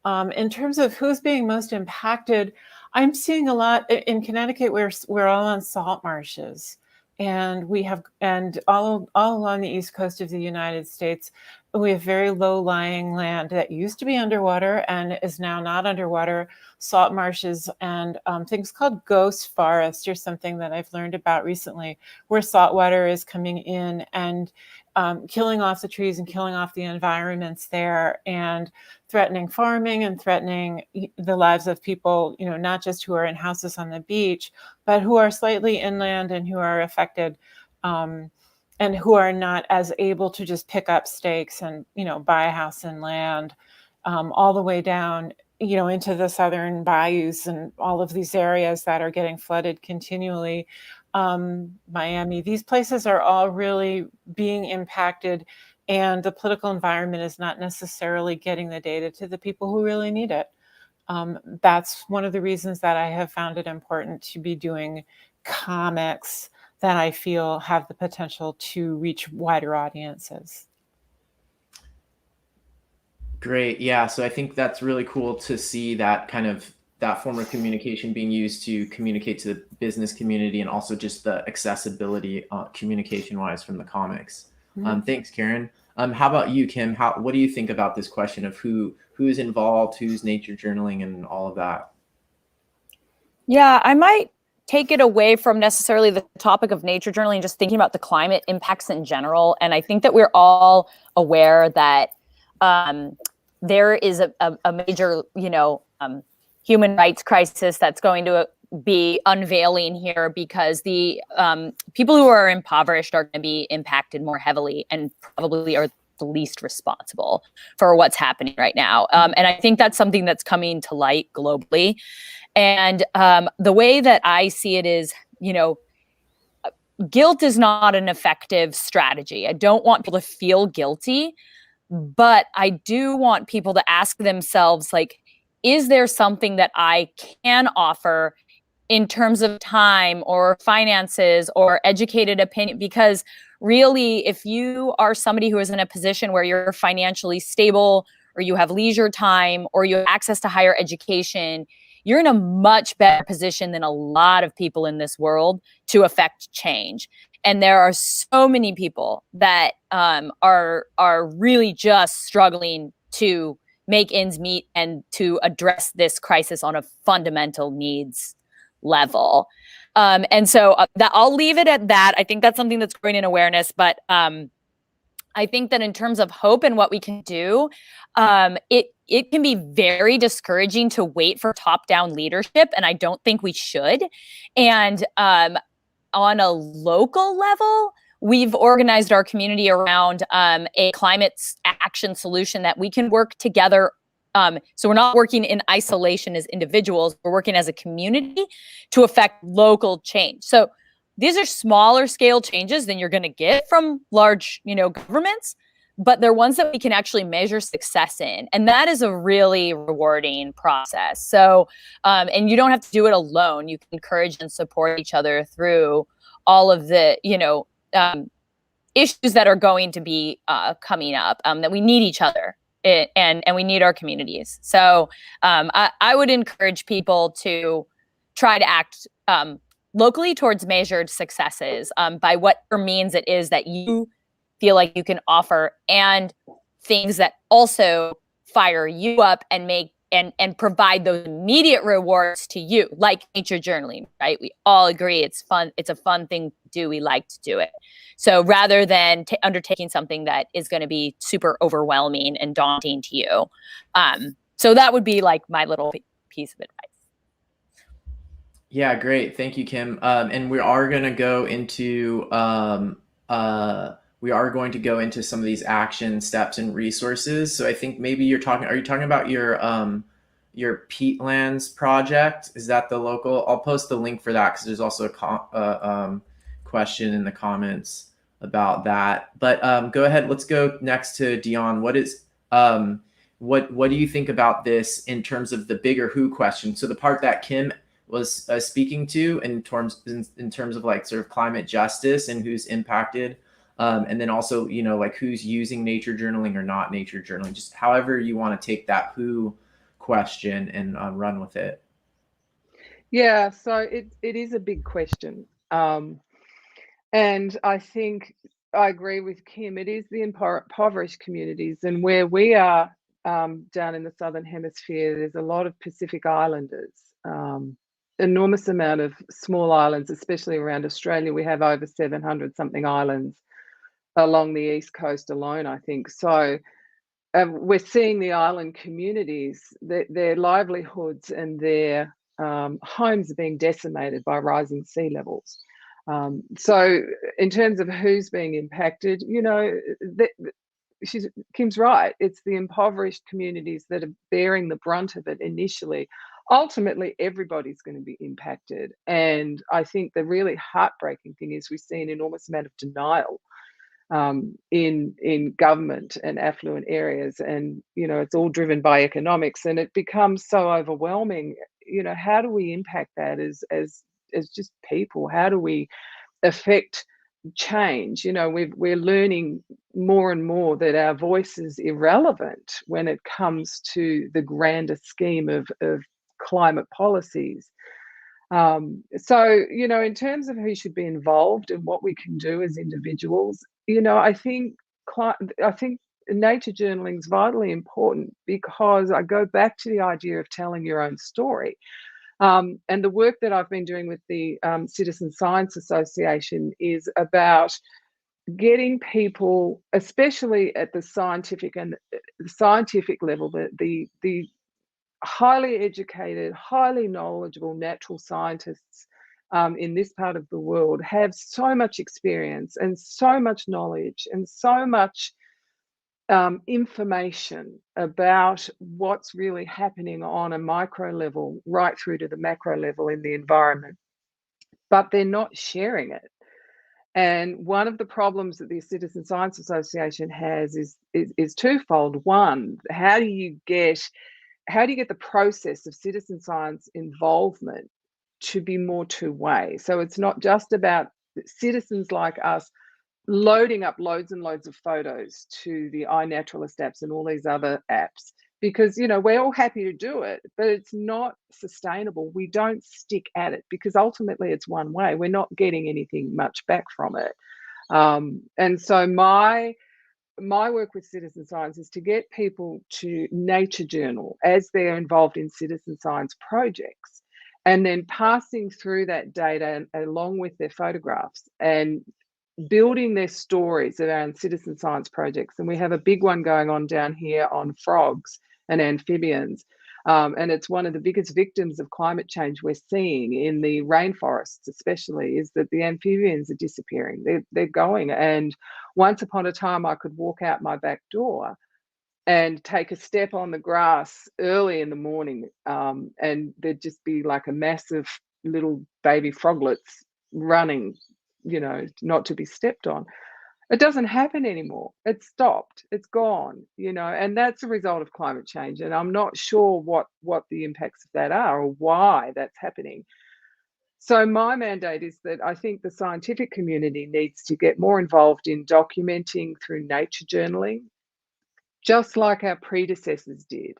In terms of who's being most impacted, I'm seeing a lot in Connecticut. We're all on salt marshes, and all along the east coast of the United States, we have very low-lying land that used to be underwater and is now not underwater. Salt marshes and things called ghost forests, or something that I've learned about recently, where salt water is coming in and killing off the trees and killing off the environments there, and threatening farming and threatening the lives of people, you know, not just who are in houses on the beach, but who are slightly inland and who are affected and who are not as able to just pick up stakes and, you know, buy a house and land all the way down, you know, into the southern bayous and all of these areas that are getting flooded continually. Miami, these places are all really being impacted, and the political environment is not necessarily getting the data to the people who really need it. That's one of the reasons that I have found it important to be doing comics that I feel have the potential to reach wider audiences. Great. Yeah. So I think that's really cool to see that kind of that form of communication being used to communicate to the business community, and also just the accessibility communication wise from the comics. Thanks, Karen. How about you, Kim? What do you think about this question of who's involved, who's nature journaling, and all of that? Yeah, I might take it away from necessarily the topic of nature journaling, just thinking about the climate impacts in general. And I think that we're all aware that there is a major, human rights crisis that's going to be unveiling here, because the people who are impoverished are going to be impacted more heavily, and probably are the least responsible for what's happening right now. And I think that's something that's coming to light globally. And the way that I see it is, guilt is not an effective strategy. I don't want people to feel guilty, but I do want people to ask themselves, like, is there something that I can offer in terms of time or finances or educated opinion? Because really, if you are somebody who is in a position where you're financially stable, or you have leisure time, or you have access to higher education, you're in a much better position than a lot of people in this world to affect change. And there are so many people that are really just struggling to make ends meet and to address this crisis on a fundamental needs level. And so that I'll leave it at that. I think that's something that's growing in awareness, but I think that in terms of hope and what we can do, it can be very discouraging to wait for top-down leadership, and I don't think we should. And on a local level, we've organized our community around a climate action solution that we can work together. So we're not working in isolation as individuals, we're working as a community to affect local change. So these are smaller scale changes than you're going to get from large, governments, but they're ones that we can actually measure success in. And that is a really rewarding process. So, and you don't have to do it alone. You can encourage and support each other through all of the, issues that are going to be coming up, that we need each other and we need our communities. So I would encourage people to try to act locally towards measured successes by whatever means it is that you feel like you can offer, and things that also fire you up and make and provide those immediate rewards to you, like nature journaling, right? We all agree it's fun. It's a fun thing to do. We like to do it. So rather than undertaking something that is going to be super overwhelming and daunting to you. So that would be like my little piece of advice. Yeah, great. Thank you, Kim. And we are going to go into some of these action steps and resources. So I think maybe are you talking about your peatlands project? Is that the local? I'll post the link for that, because there's also a question in the comments about that. But go ahead. Let's go next to Dionne. What do you think about this in terms of the bigger who question? So the part that Kim was speaking to in terms of like sort of climate justice and who's impacted, and then also like who's using nature journaling or not nature journaling, just however you want to take that who question and run with it. Yeah, so it is a big question, and I think I agree with Kim. It is the impoverished communities, and where we are down in the southern hemisphere, there's a lot of Pacific Islanders. Enormous amount of small islands, especially around Australia. We have over 700 something islands along the east coast alone, I think. So we're seeing the island communities, their livelihoods and their homes are being decimated by rising sea levels. So in terms of who's being impacted, Kim's right. It's the impoverished communities that are bearing the brunt of it initially. Ultimately, everybody's going to be impacted. And I think the really heartbreaking thing is we see an enormous amount of denial in government and affluent areas. And, it's all driven by economics, and it becomes so overwhelming. How do we impact that as just people? How do we affect change. You know, we're learning more and more that our voice is irrelevant when it comes to the grander scheme of climate policies. So, you know, in terms of who should be involved and what we can do as individuals, you know, I think nature journaling is vitally important, because I go back to the idea of telling your own story. And the work that I've been doing with the Citizen Science Association is about getting people, especially at the scientific level, the highly educated, highly knowledgeable natural scientists in this part of the world have so much experience and so much knowledge and so much information about what's really happening on a micro level right through to the macro level in the environment, but they're not sharing it. And one of the problems that the Citizen Science Association has is twofold. One, how do you get the process of citizen science involvement to be more two-way? So it's not just about citizens like us loading up loads and loads of photos to the iNaturalist apps and all these other apps, because, you know, we're all happy to do it, but it's not sustainable. We don't stick at it because ultimately it's one way. We're not getting anything much back from it. And so my work with citizen science is to get people to nature journal as they're involved in citizen science projects, and then passing through that data along with their photographs and building their stories around citizen science projects. And we have a big one going on down here on frogs and amphibians. And it's one of the biggest victims of climate change we're seeing in the rainforests, especially, is that the amphibians are disappearing. They're going. And once upon a time, I could walk out my back door and take a step on the grass early in the morning, and there'd just be like a massive little baby froglets running, you know, not to be stepped on. It doesn't happen anymore. It's stopped. It's gone, you know, and that's a result of climate change. And I'm not sure what the impacts of that are or why that's happening. So my mandate is that I think the scientific community needs to get more involved in documenting through nature journaling, just like our predecessors did.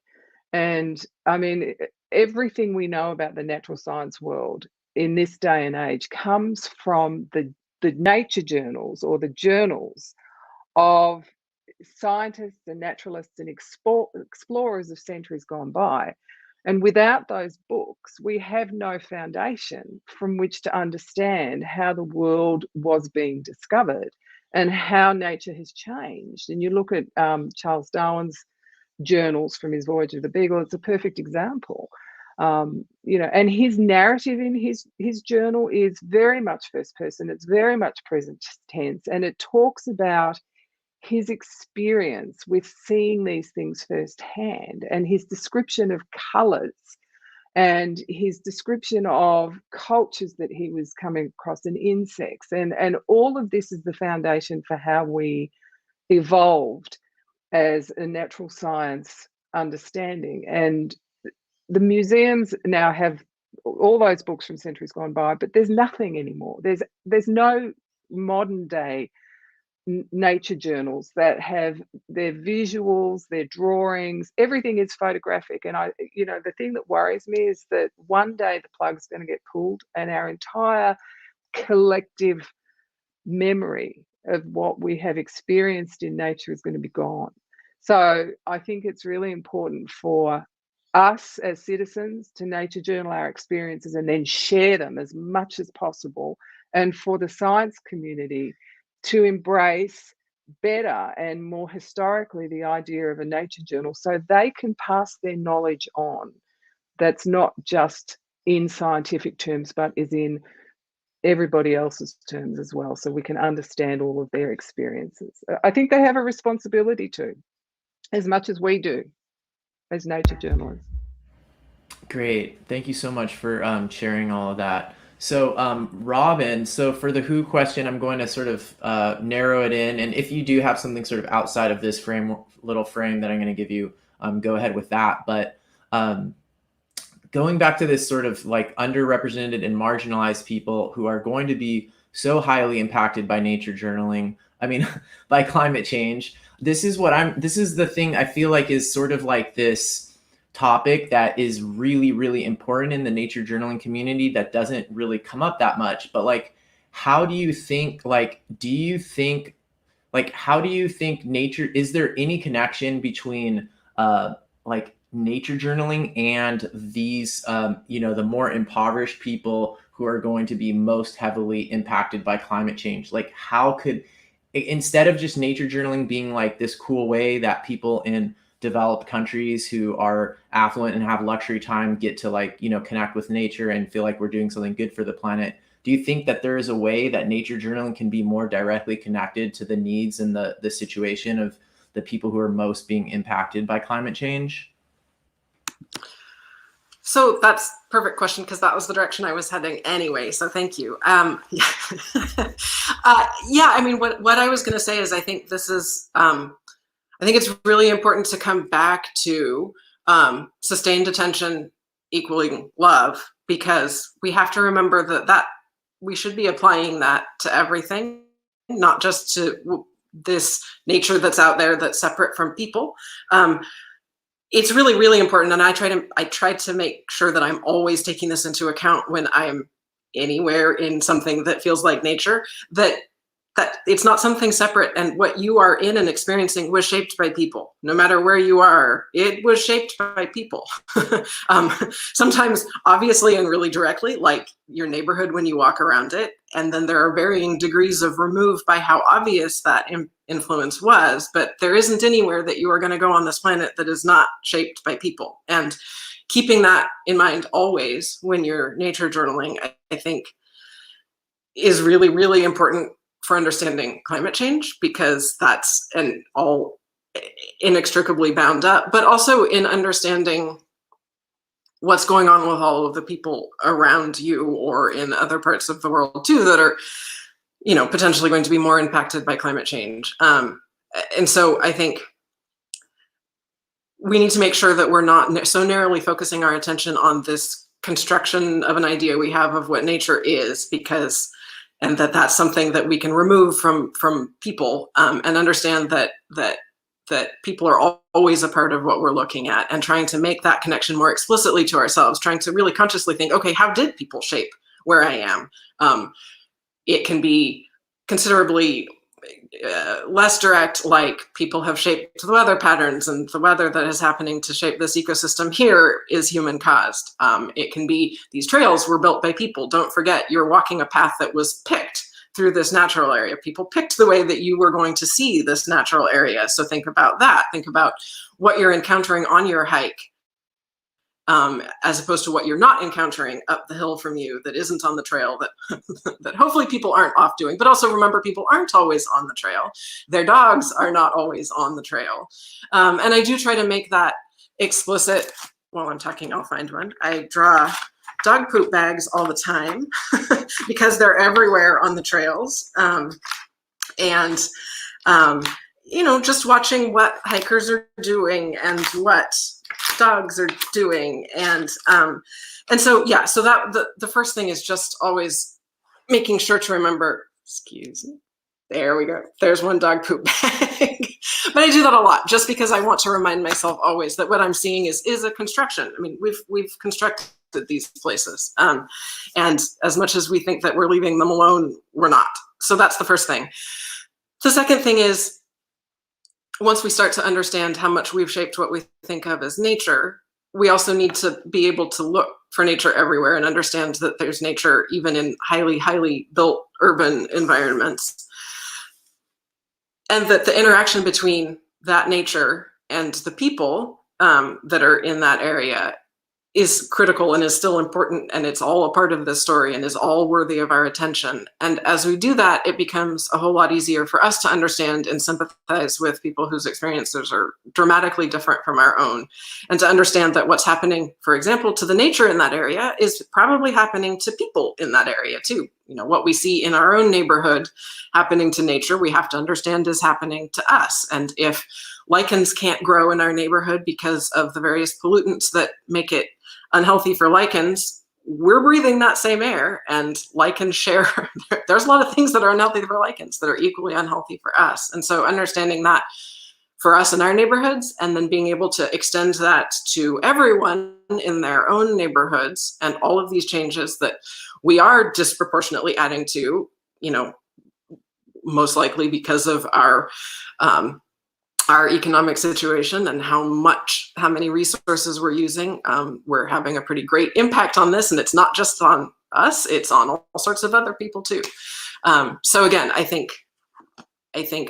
And I mean, everything we know about the natural science world in this day and age comes from the nature journals, or the journals of scientists and naturalists and explorers of centuries gone by. And without those books, we have no foundation from which to understand how the world was being discovered and how nature has changed. And you look at Charles Darwin's journals from his Voyage of the Beagle, it's a perfect example. You know, and his narrative in his journal is very much first person. It's very much present tense, and it talks about his experience with seeing these things firsthand, and his description of colors, and his description of cultures that he was coming across, and insects, and all of this is the foundation for how we evolved as a natural science understanding. And the museums now have all those books from centuries gone by, but there's nothing anymore. There's no modern day nature journals that have their visuals, their drawings, everything is photographic. And you know, the thing that worries me is that one day the plug's going to get pulled and our entire collective memory of what we have experienced in nature is going to be gone. So I think it's really important for us as citizens to nature journal our experiences and then share them as much as possible, and for the science community to embrace better and more historically the idea of a nature journal, so they can pass their knowledge on. That's not just in scientific terms, but is in everybody else's terms as well, so we can understand all of their experiences. I think they have a responsibility to, as much as we do as nature journalists. Great. Thank you so much for sharing all of that. So, Robin, so for the who question, I'm going to sort of narrow it in. And if you do have something sort of outside of this little frame that I'm going to give you, go ahead with that. But going back to this sort of like underrepresented and marginalized people who are going to be so highly impacted by nature journaling. I mean, by climate change. This is the thing I feel like is sort of like this topic that is really, really important in the nature journaling community that doesn't really come up that much. But like, how do you think, how do you think nature, is there any connection between like nature journaling and these, the more impoverished people who are going to be most heavily impacted by climate change? Like, how could, instead of just nature journaling being like this cool way that people in developed countries who are affluent and have luxury time get to connect with nature and feel like we're doing something good for the planet, do you think that there is a way that nature journaling can be more directly connected to the needs and the situation of the people who are most being impacted by climate change? So that's a perfect question, because that was the direction I was heading anyway. So thank you. Yeah, I mean, what I was going to say is I think this is, I think it's really important to come back to sustained attention equaling love, because we have to remember that we should be applying that to everything, not just to this nature that's out there that's separate from people. It's really, really important, and I try to make sure that I'm always taking this into account when I'm anywhere in something that feels like nature, that it's not something separate, and what you are in and experiencing was shaped by people. No matter where you are, it was shaped by people. Sometimes obviously and really directly, like your neighborhood when you walk around it, and then there are varying degrees of remove by how obvious that influence was, but there isn't anywhere that you are going to go on this planet that is not shaped by people. And keeping that in mind always when you're nature journaling, I think, is really, really important for understanding climate change, because that's all inextricably bound up, but also in understanding what's going on with all of the people around you or in other parts of the world too that are, potentially going to be more impacted by climate change. And so I think we need to make sure that we're not so narrowly focusing our attention on this construction of an idea we have of what nature is, and that's something that we can remove from people, and understand that people are always a part of what we're looking at, and trying to make that connection more explicitly to ourselves, trying to really consciously think, okay, how did people shape where I am? It can be considerably less direct, like people have shaped the weather patterns, and the weather that is happening to shape this ecosystem here is human caused. It can be these trails were built by people. Don't forget, you're walking a path that was picked through this natural area. People picked the way that you were going to see this natural area. So think about that. Think about what you're encountering on your hike, as opposed to what you're not encountering up the hill from you that isn't on the trail, that hopefully people aren't off doing. But also remember, people aren't always on the trail. Their dogs are not always on the trail. And I do try to make that explicit. While I'm talking, I'll find one. I draw dog poop bags all the time because they're everywhere on the trails. Just watching what hikers are doing and what dogs are doing, and so that the first thing is just always making sure to remember. Excuse me. There we go. There's one dog poop bag. But I do that a lot, just because I want to remind myself always that what I'm seeing is a construction. I mean, we've constructed these places, and as much as we think that we're leaving them alone, we're not. So that's the first thing. The second thing is, once we start to understand how much we've shaped what we think of as nature, we also need to be able to look for nature everywhere and understand that there's nature even in highly, highly built urban environments. And that the interaction between that nature and the people that are in that area is critical and is still important, and it's all a part of this story and is all worthy of our attention. And as we do that, it becomes a whole lot easier for us to understand and sympathize with people whose experiences are dramatically different from our own, and to understand that what's happening, for example, to the nature in that area is probably happening to people in that area too. What we see in our own neighborhood happening to nature, we have to understand is happening to us. And if lichens can't grow in our neighborhood because of the various pollutants that make it unhealthy for lichens, we're breathing that same air, and lichens share. There's a lot of things that are unhealthy for lichens that are equally unhealthy for us. And so understanding that for us in our neighborhoods, and then being able to extend that to everyone in their own neighborhoods, and all of these changes that we are disproportionately adding to, most likely because of our economic situation and how many resources we're using. We're having a pretty great impact on this, and it's not just on us, it's on all sorts of other people too. So again, I think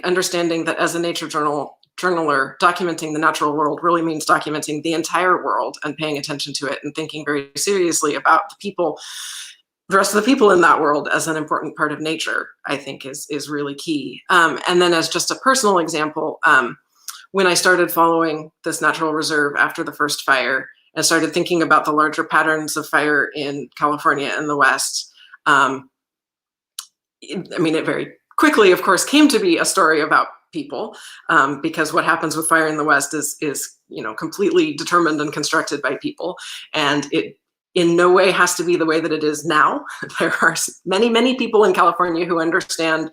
understanding that as a nature journaler, documenting the natural world really means documenting the entire world and paying attention to it and thinking very seriously about the rest of the people in that world as an important part of nature, I think is really key. And then as just a personal example, when I started following this natural reserve after the first fire and started thinking about the larger patterns of fire in California and the West, it very quickly, of course, came to be a story about people, because what happens with fire in the West is completely determined and constructed by people, and it in no way has to be the way that it is now. There are many, many people in California who understand,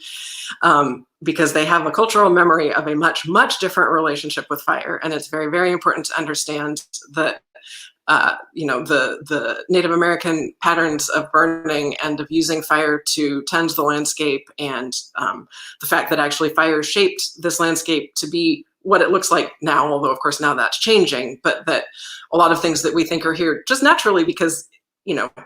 because they have a cultural memory of a much, much different relationship with fire. And it's very, very important to understand that, the Native American patterns of burning and of using fire to tend the landscape, and the fact that actually fire shaped this landscape to be what it looks like now, although of course now that's changing, but that a lot of things that we think are here just naturally because,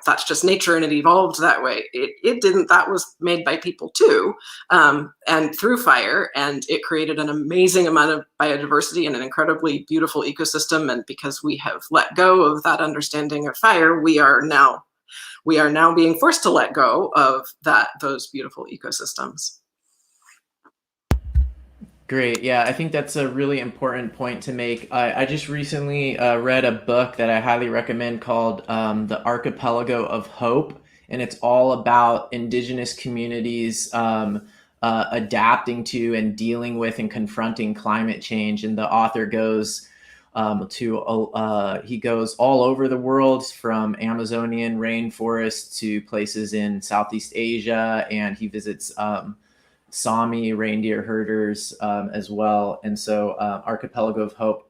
that's just nature and it evolved that way. It didn't. That was made by people too, and through fire, and it created an amazing amount of biodiversity and an incredibly beautiful ecosystem. And because we have let go of that understanding of fire, we are now being forced to let go of those beautiful ecosystems. Great. Yeah, I think that's a really important point to make. I just recently read a book that I highly recommend called The Archipelago of Hope, and it's all about indigenous communities adapting to and dealing with and confronting climate change. And the author goes he goes all over the world, from Amazonian rainforests to places in Southeast Asia, and he visits Sami reindeer herders as well. And so Archipelago of Hope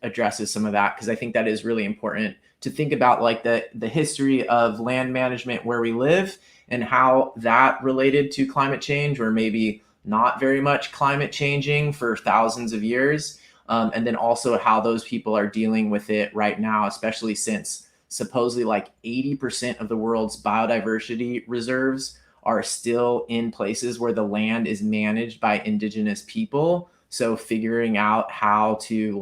addresses some of that, because I think that is really important to think about, like the history of land management where we live and how that related to climate change, or maybe not very much climate changing for thousands of years. And then also how those people are dealing with it right now, especially since supposedly like 80% of the world's biodiversity reserves are still in places where the land is managed by indigenous people. So figuring out how to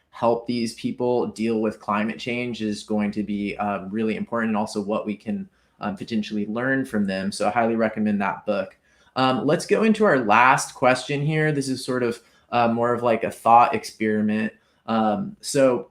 help these people deal with climate change is going to be really important, and also what we can potentially learn from them. So I highly recommend that book. Let's go into our last question here. This is sort of more of like a thought experiment. So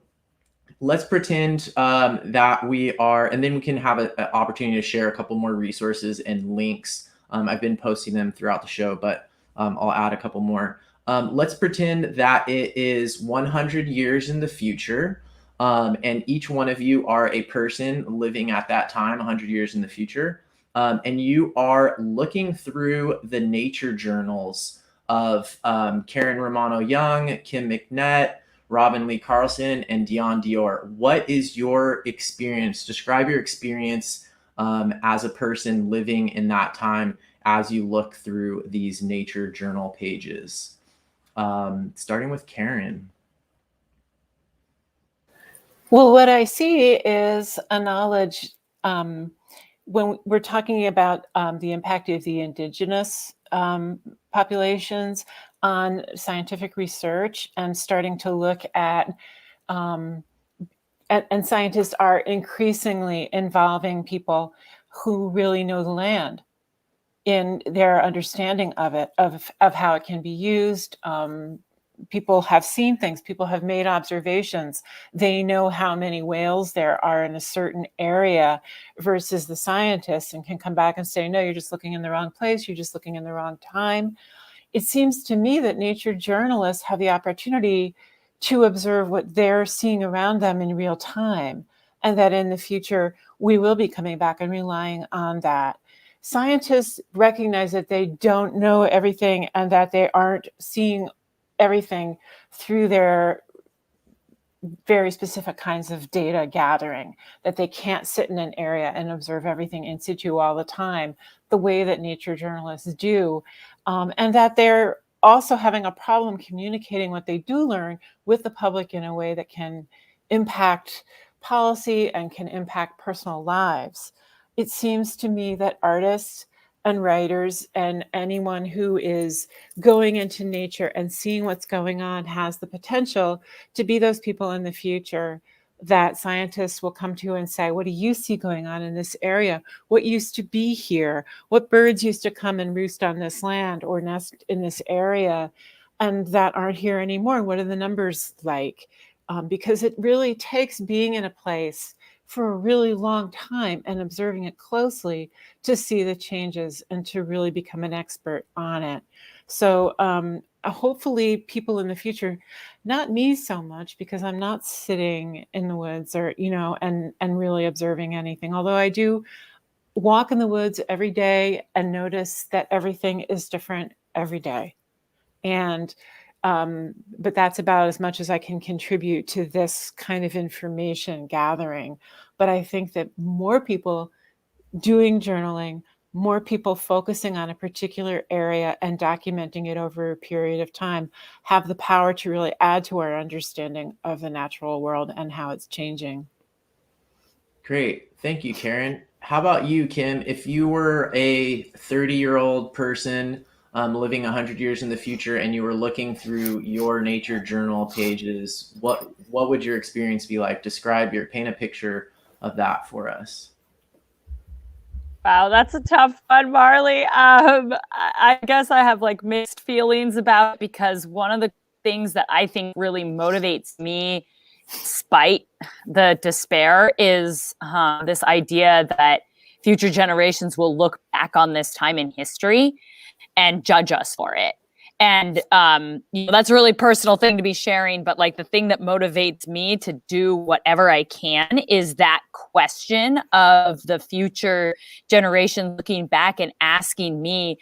let's pretend that we are, and then we can have an opportunity to share a couple more resources and links. I've been posting them throughout the show, but I'll add a couple more. Let's pretend that it is 100 years in the future, and each one of you are a person living at that time, 100 years in the future, and you are looking through the nature journals of Karen Romano Young, Kim Mcnett, Robin Carlson, and Dion Dior. What is your experience? Describe your experience as a person living in that time as you look through these nature journal pages. Starting with Karen. Well, what I see is a knowledge, when we're talking about the impact of the indigenous populations on scientific research, and starting to look at, and scientists are increasingly involving people who really know the land in their understanding of it, of how it can be used. People have seen things, people have made observations. They know how many whales there are in a certain area versus the scientists, and can come back and say, no, you're just looking in the wrong place, you're just looking in the wrong time. It seems to me that nature journalists have the opportunity to observe what they're seeing around them in real time. and that in the future we will be coming back and relying on that. Scientists recognize that they don't know everything and that they aren't seeing everything through their very specific kinds of data gathering, that they can't sit in an area and observe everything in situ all the time, the way that nature journalists do, and that they're also having a problem communicating what they do learn with the public in a way that can impact policy and can impact personal lives. It seems to me that artists and writers and anyone who is going into nature and seeing what's going on has the potential to be those people in the future that scientists will come to and say, what do you see going on in this area? What used to be here? What birds used to come and roost on this land or nest in this area and that aren't here anymore? What are the numbers like? Because it really takes being in a place for a really long time and observing it closely to see the changes and to really become an expert on it. So hopefully people in the future, not me so much because I'm not sitting in the woods or, and really observing anything. Although I do walk in the woods every day and notice that everything is different every day. And but that's about as much as I can contribute to this kind of information gathering. But I think that more people doing journaling, more people focusing on a particular area and documenting it over a period of time have the power to really add to our understanding of the natural world and how it's changing. Great. Thank you, Karen. How about you, Kim? If you were a 30-year-old person living 100 years in the future and you were looking through your nature journal pages, what would your experience be like? Paint a picture of that for us. Wow, that's a tough one, Marley. I guess I have like mixed feelings about it because one of the things that I think really motivates me, despite the despair, is this idea that future generations will look back on this time in history and judge us for it. And that's a really personal thing to be sharing, but like the thing that motivates me to do whatever I can is that question of the future generation looking back and asking me,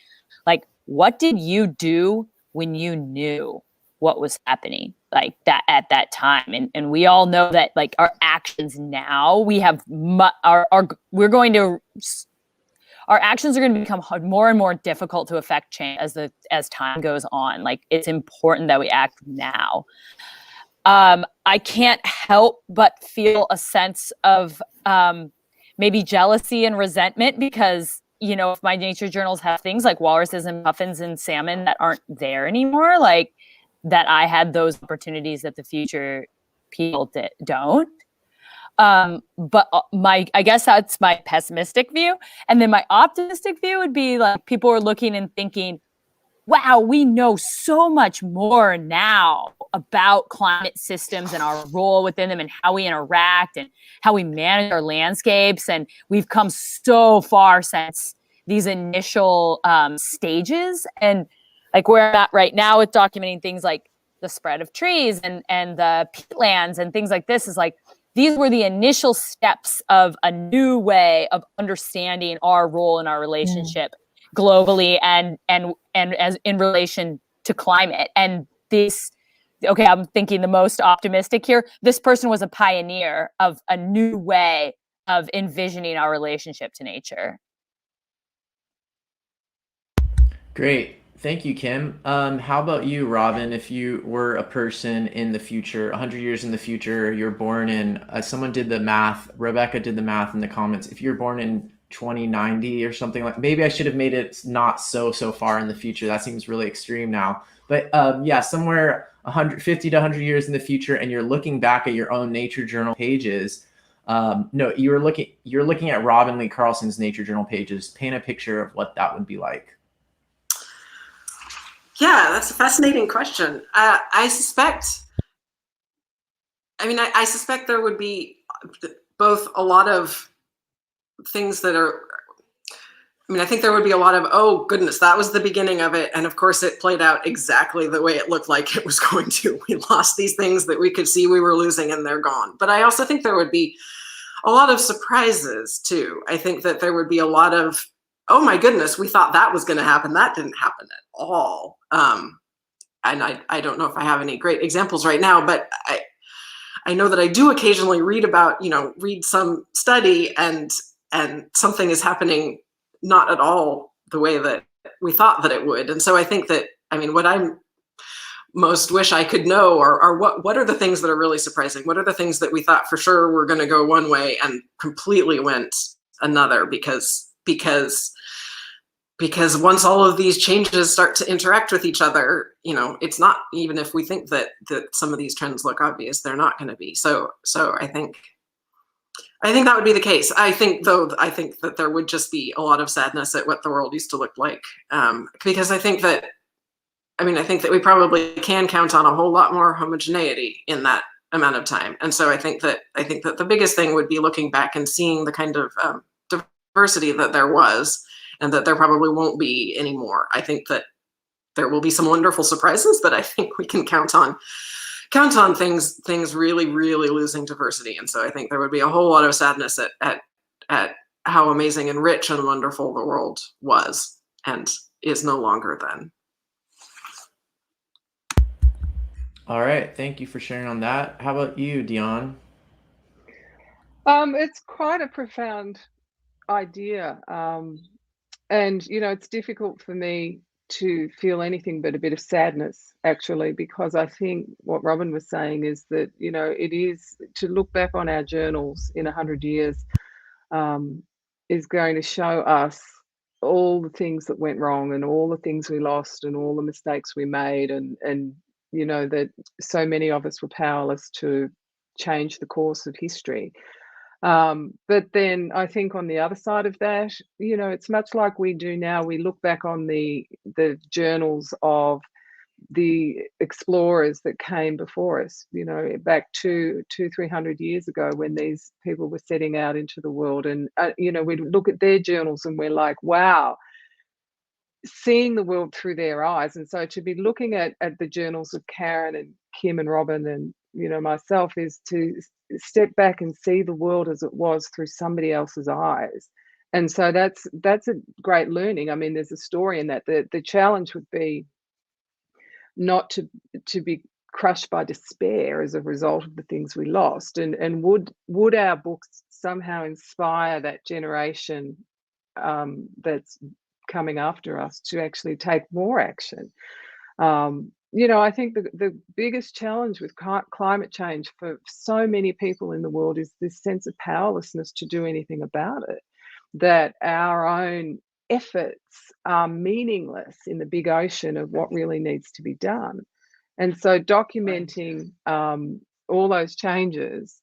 like, what did you do when you knew what was happening like that at that time? And we all know that like our actions now, we have our actions are going to become more and more difficult to affect change as time goes on. Like it's important that we act now. I can't help but feel a sense of maybe jealousy and resentment because, if my nature journals have things like walruses and puffins and salmon that aren't there anymore, like that I had those opportunities that the future people don't. But I guess that's my pessimistic view. And then my optimistic view would be like people are looking and thinking, wow, we know so much more now about climate systems and our role within them and how we interact and how we manage our landscapes. And we've come so far since these initial stages. And like where I'm at right now with documenting things like the spread of trees and the peatlands and things like this is like, these were the initial steps of a new way of understanding our role in our relationship globally and as in relation to climate. And I'm thinking the most optimistic here. This person was a pioneer of a new way of envisioning our relationship to nature. Great. Thank you, Kim. How about you, Robin? If you were a person in the future, 100 years in the future, you're born in, someone did the math, Rebecca did the math in the comments. If you're born in 2090 or something like, maybe I should have made it not so far in the future. That seems really extreme now. But somewhere 150 to 100 years in the future, and you're looking back at your own nature journal pages. You're looking at Robin Lee Carlson's nature journal pages. Paint a picture of what that would be like. Yeah, that's a fascinating question. I suspect there would be both a lot of things that are, I think there would be a lot of, oh goodness, that was the beginning of it. And of course it played out exactly the way it looked like it was going to. We lost these things that we could see we were losing and they're gone. But I also think there would be surprises too. I think that there would be a lot of, oh my goodness, we thought that was going to happen. That didn't happen at all. And I don't know if I have any great examples right now, but I know that I do occasionally read about, read some study and something is happening not at all the way that we thought that it would. And so I think that, what I most wish I could know are what are the things that are really surprising? What are the things that we thought for sure were going to go one way and completely went another because once all of these changes start to interact with each other, it's not, even if we think that some of these trends look obvious, they're not going to be. So I think that would be the case. I think that there would just be a lot of sadness at what the world used to look like, because I think that we probably can count on a whole lot more homogeneity in that amount of time. And so I think that the biggest thing would be looking back and seeing the kind of diversity that there was, and that there probably won't be anymore. I think that there will be some wonderful surprises, but I think we can count on things really, really losing diversity. And so I think there would be a whole lot of sadness at how amazing and rich and wonderful the world was and is no longer then. All right, thank you for sharing on that. How about you, Dionne? It's quite a profound idea. And, it's difficult for me to feel anything but a bit of sadness, actually, because I think what Robin was saying is that, it is to look back on our journals in 100 years is going to show us all the things that went wrong and all the things we lost and all the mistakes we made and that so many of us were powerless to change the course of history. But then I think on the other side of that, it's much like we do now. We look back on the journals of the explorers that came before us, back 300 years ago when these people were setting out into the world. And, we look at their journals and we're like, wow, seeing the world through their eyes. And so to be looking at the journals of Karen and Kim and Robin and myself is to step back and see the world as it was through somebody else's eyes. And so that's a great learning. There's a story in that. The challenge would be not to be crushed by despair as a result of the things we lost. And would our books somehow inspire that generation that's coming after us to actually take more action? I think the biggest challenge with climate change for so many people in the world is this sense of powerlessness to do anything about it, that our own efforts are meaningless in the big ocean of what really needs to be done. And so documenting all those changes,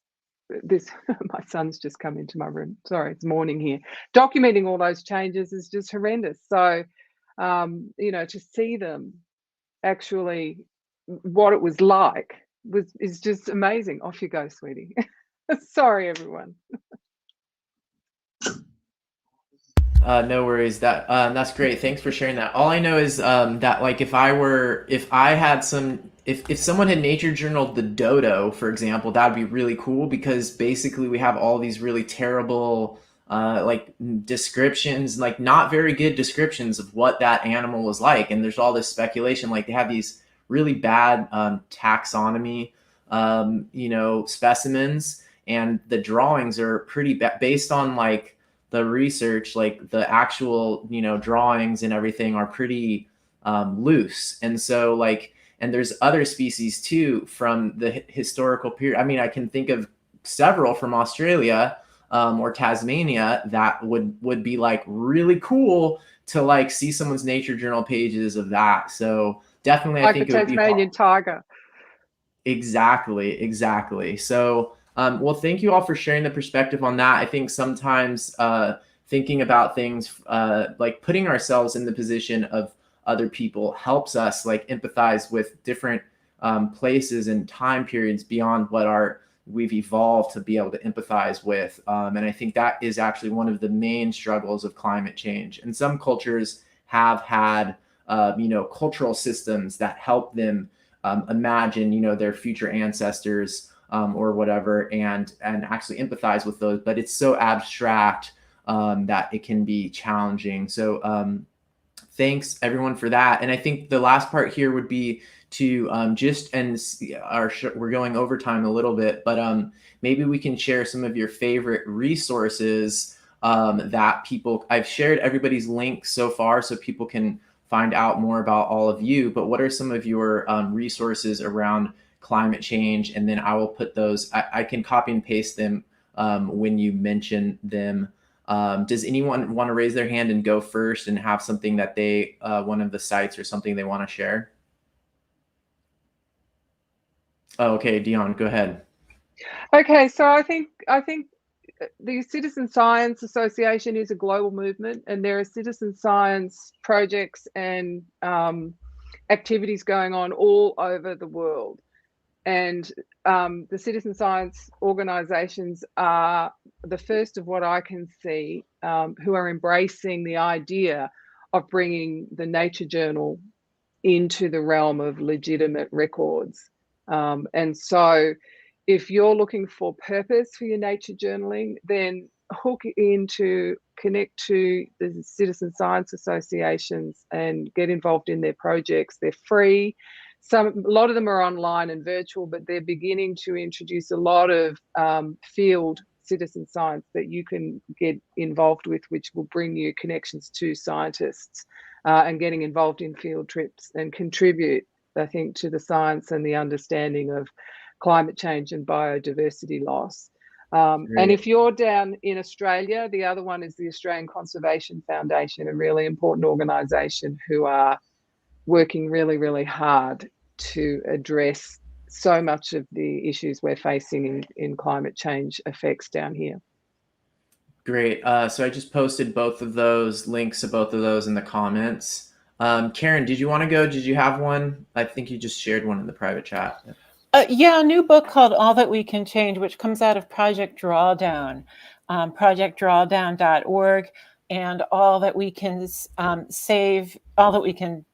my son's just come into my room. Sorry, it's morning here. Documenting all those changes is just horrendous. So, to see them actually what it was like is just amazing. Off you go, sweetie. Sorry, everyone. No worries. That's great. Thanks for sharing that. All I know is that like if someone had nature journaled the dodo, for example, that'd be really cool because basically we have all these really terrible descriptions, like not very good descriptions of what that animal was like, and there's all this speculation. Like they have these really bad taxonomy, specimens, and the drawings are pretty based on like the research, like the actual drawings and everything are pretty loose, and so like. And there's other species too from the historical period. I can think of several from Australia or Tasmania that would be like really cool to like see someone's nature journal pages of that. So definitely, like I think the it would be Tasmanian tiger. Exactly. So, well, thank you all for sharing the perspective on that. I think sometimes thinking about things like putting ourselves in the position of other people helps us like empathize with different places and time periods beyond what we've evolved to be able to empathize with. And I think that is actually one of the main struggles of climate change. And some cultures have had, cultural systems that help them imagine, their future ancestors or whatever, and actually empathize with those. But it's so abstract that it can be challenging. So thanks everyone for that. And I think the last part here would be to we're going over time a little bit, but maybe we can share some of your favorite resources that I've shared everybody's links so far so people can find out more about all of you, but what are some of your resources around climate change? And then I will put those, I can copy and paste them when you mention them. Does anyone want to raise their hand and go first and have something that they, one of the sites or something they want to share? Oh, okay, Dionne, go ahead. Okay, so I think the Citizen Science Association is a global movement, and there are citizen science projects and activities going on all over the world. And the citizen science organizations are the first of what I can see who are embracing the idea of bringing the nature journal into the realm of legitimate records. And so if you're looking for purpose for your nature journaling, then connect to the citizen science associations and get involved in their projects. They're free. A lot of them are online and virtual, but they're beginning to introduce a lot of field citizen science that you can get involved with, which will bring you connections to scientists and getting involved in field trips and contribute, I think, to the science and the understanding of climate change and biodiversity loss. And if you're down in Australia, the other one is the Australian Conservation Foundation, a really important organisation who are working really, really hard to address so much of the issues we're facing in climate change effects down here. Great. So I just posted both of those links to both of those in the comments. Karen, did you want to go? Did you have one? I think you just shared one in the private chat. Yeah, a new book called All That We Can Change, which comes out of Project Drawdown, projectdrawdown.org, and all that we can save, all that we can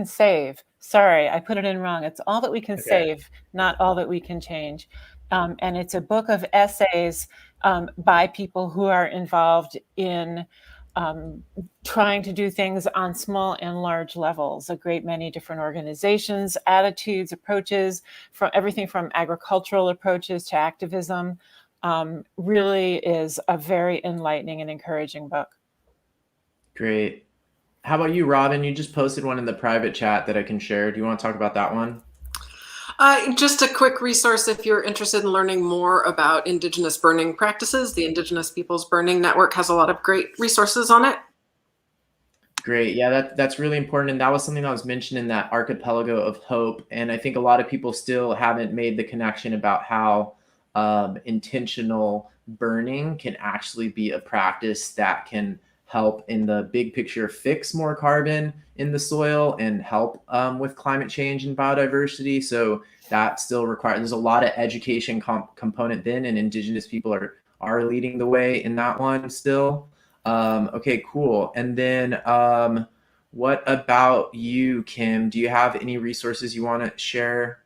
save. Sorry, I put it in wrong. It's all that we can save, not all that we can change. And it's a book of essays by people who are involved in trying to do things on small and large levels, a great many different organizations, attitudes, approaches, from everything from agricultural approaches to activism. Really is a very enlightening and encouraging book. Great. How about you, Robin? You just posted one in the private chat that I can share. Do you want to talk about that one? Just a quick resource if you're interested in learning more about Indigenous burning practices. The Indigenous Peoples Burning Network has a lot of great resources on it. Great. Yeah, that's really important. And that was something that was mentioned in that archipelago of hope. And I think a lot of people still haven't made the connection about how intentional burning can actually be a practice that can help in the big picture fix more carbon in the soil and help with climate change and biodiversity. So that still requires, there's a lot of education component then, and Indigenous people are leading the way in that one still. Okay, cool. And then what about you, Kim? Do you have any resources you want to share?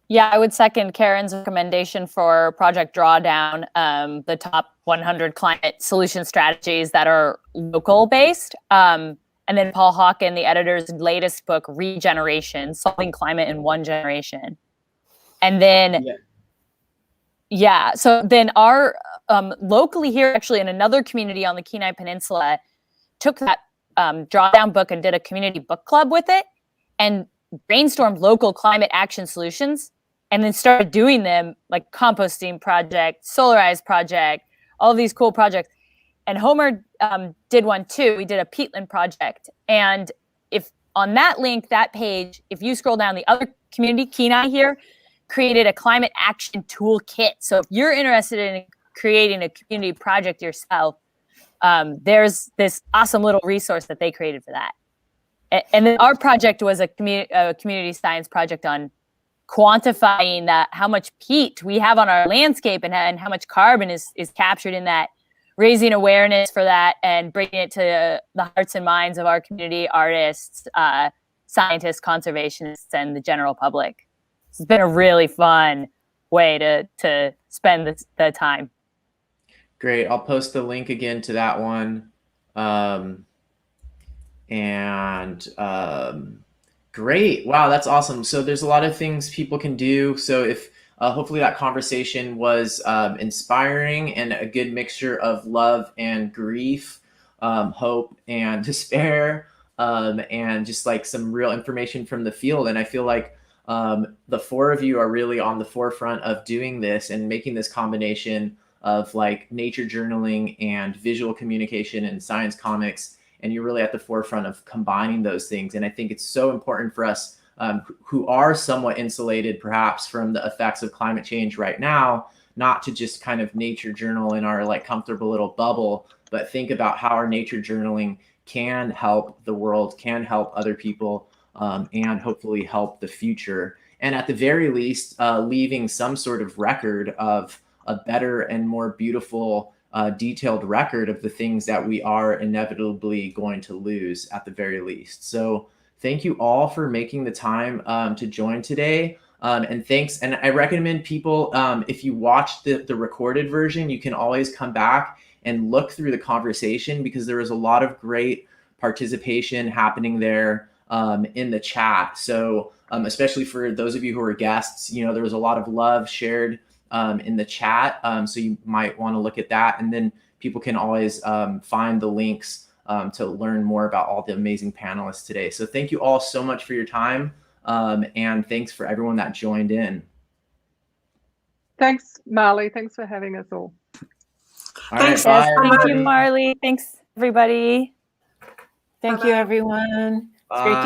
Yeah, I would second Karen's recommendation for Project Drawdown, the top 100 climate solution strategies that are local based. And then Paul Hawken, the editor's latest book, Regeneration, Solving Climate in One Generation. And then, so then our locally here, actually in another community on the Kenai Peninsula, took that Drawdown book and did a community book club with it and brainstormed local climate action solutions. And then started doing them like composting project, solarize project, all of these cool projects. And Homer did one too. We did a peatland project. And if on that link, that page, if you scroll down, the other community, Kenai here, created a climate action toolkit. So if you're interested in creating a community project yourself, there's this awesome little resource that they created for that. And then our project was a community science project on quantifying that, how much peat we have on our landscape and how much carbon is captured in that, raising awareness for that and bringing it to the hearts and minds of our community artists, scientists, conservationists, and the general public. it's been a really fun way to spend the time. Great. I'll post the link again to that one. Great. Wow, that's awesome. So there's a lot of things people can do. So if hopefully that conversation was inspiring and a good mixture of love and grief, hope and despair, and just like some real information from the field. And I feel like the four of you are really on the forefront of doing this and making this combination of like nature journaling and visual communication and science comics. And you're really at the forefront of combining those things. And I think it's so important for us who are somewhat insulated perhaps from the effects of climate change right now, not to just kind of nature journal in our like comfortable little bubble, but think about how our nature journaling can help the world, can help other people, and hopefully help the future. And at the very least, leaving some sort of record of a better and more beautiful, detailed record of the things that we are inevitably going to lose at the very least. So thank you all for making the time to join today. And thanks. And I recommend people, if you watch the recorded version, you can always come back and look through the conversation, because there was a lot of great participation happening there in the chat. So especially for those of you who are guests, you know, there was a lot of love shared in the chat. So you might want to look at that. And then people can always find the links to learn more about all the amazing panelists today. So thank you all so much for your time. And thanks for everyone that joined in. Thanks, Marley. Thanks for having us all. Thanks. Yes, thank everybody. you, Marley. Thanks, everybody. Thank you, everyone. It's great to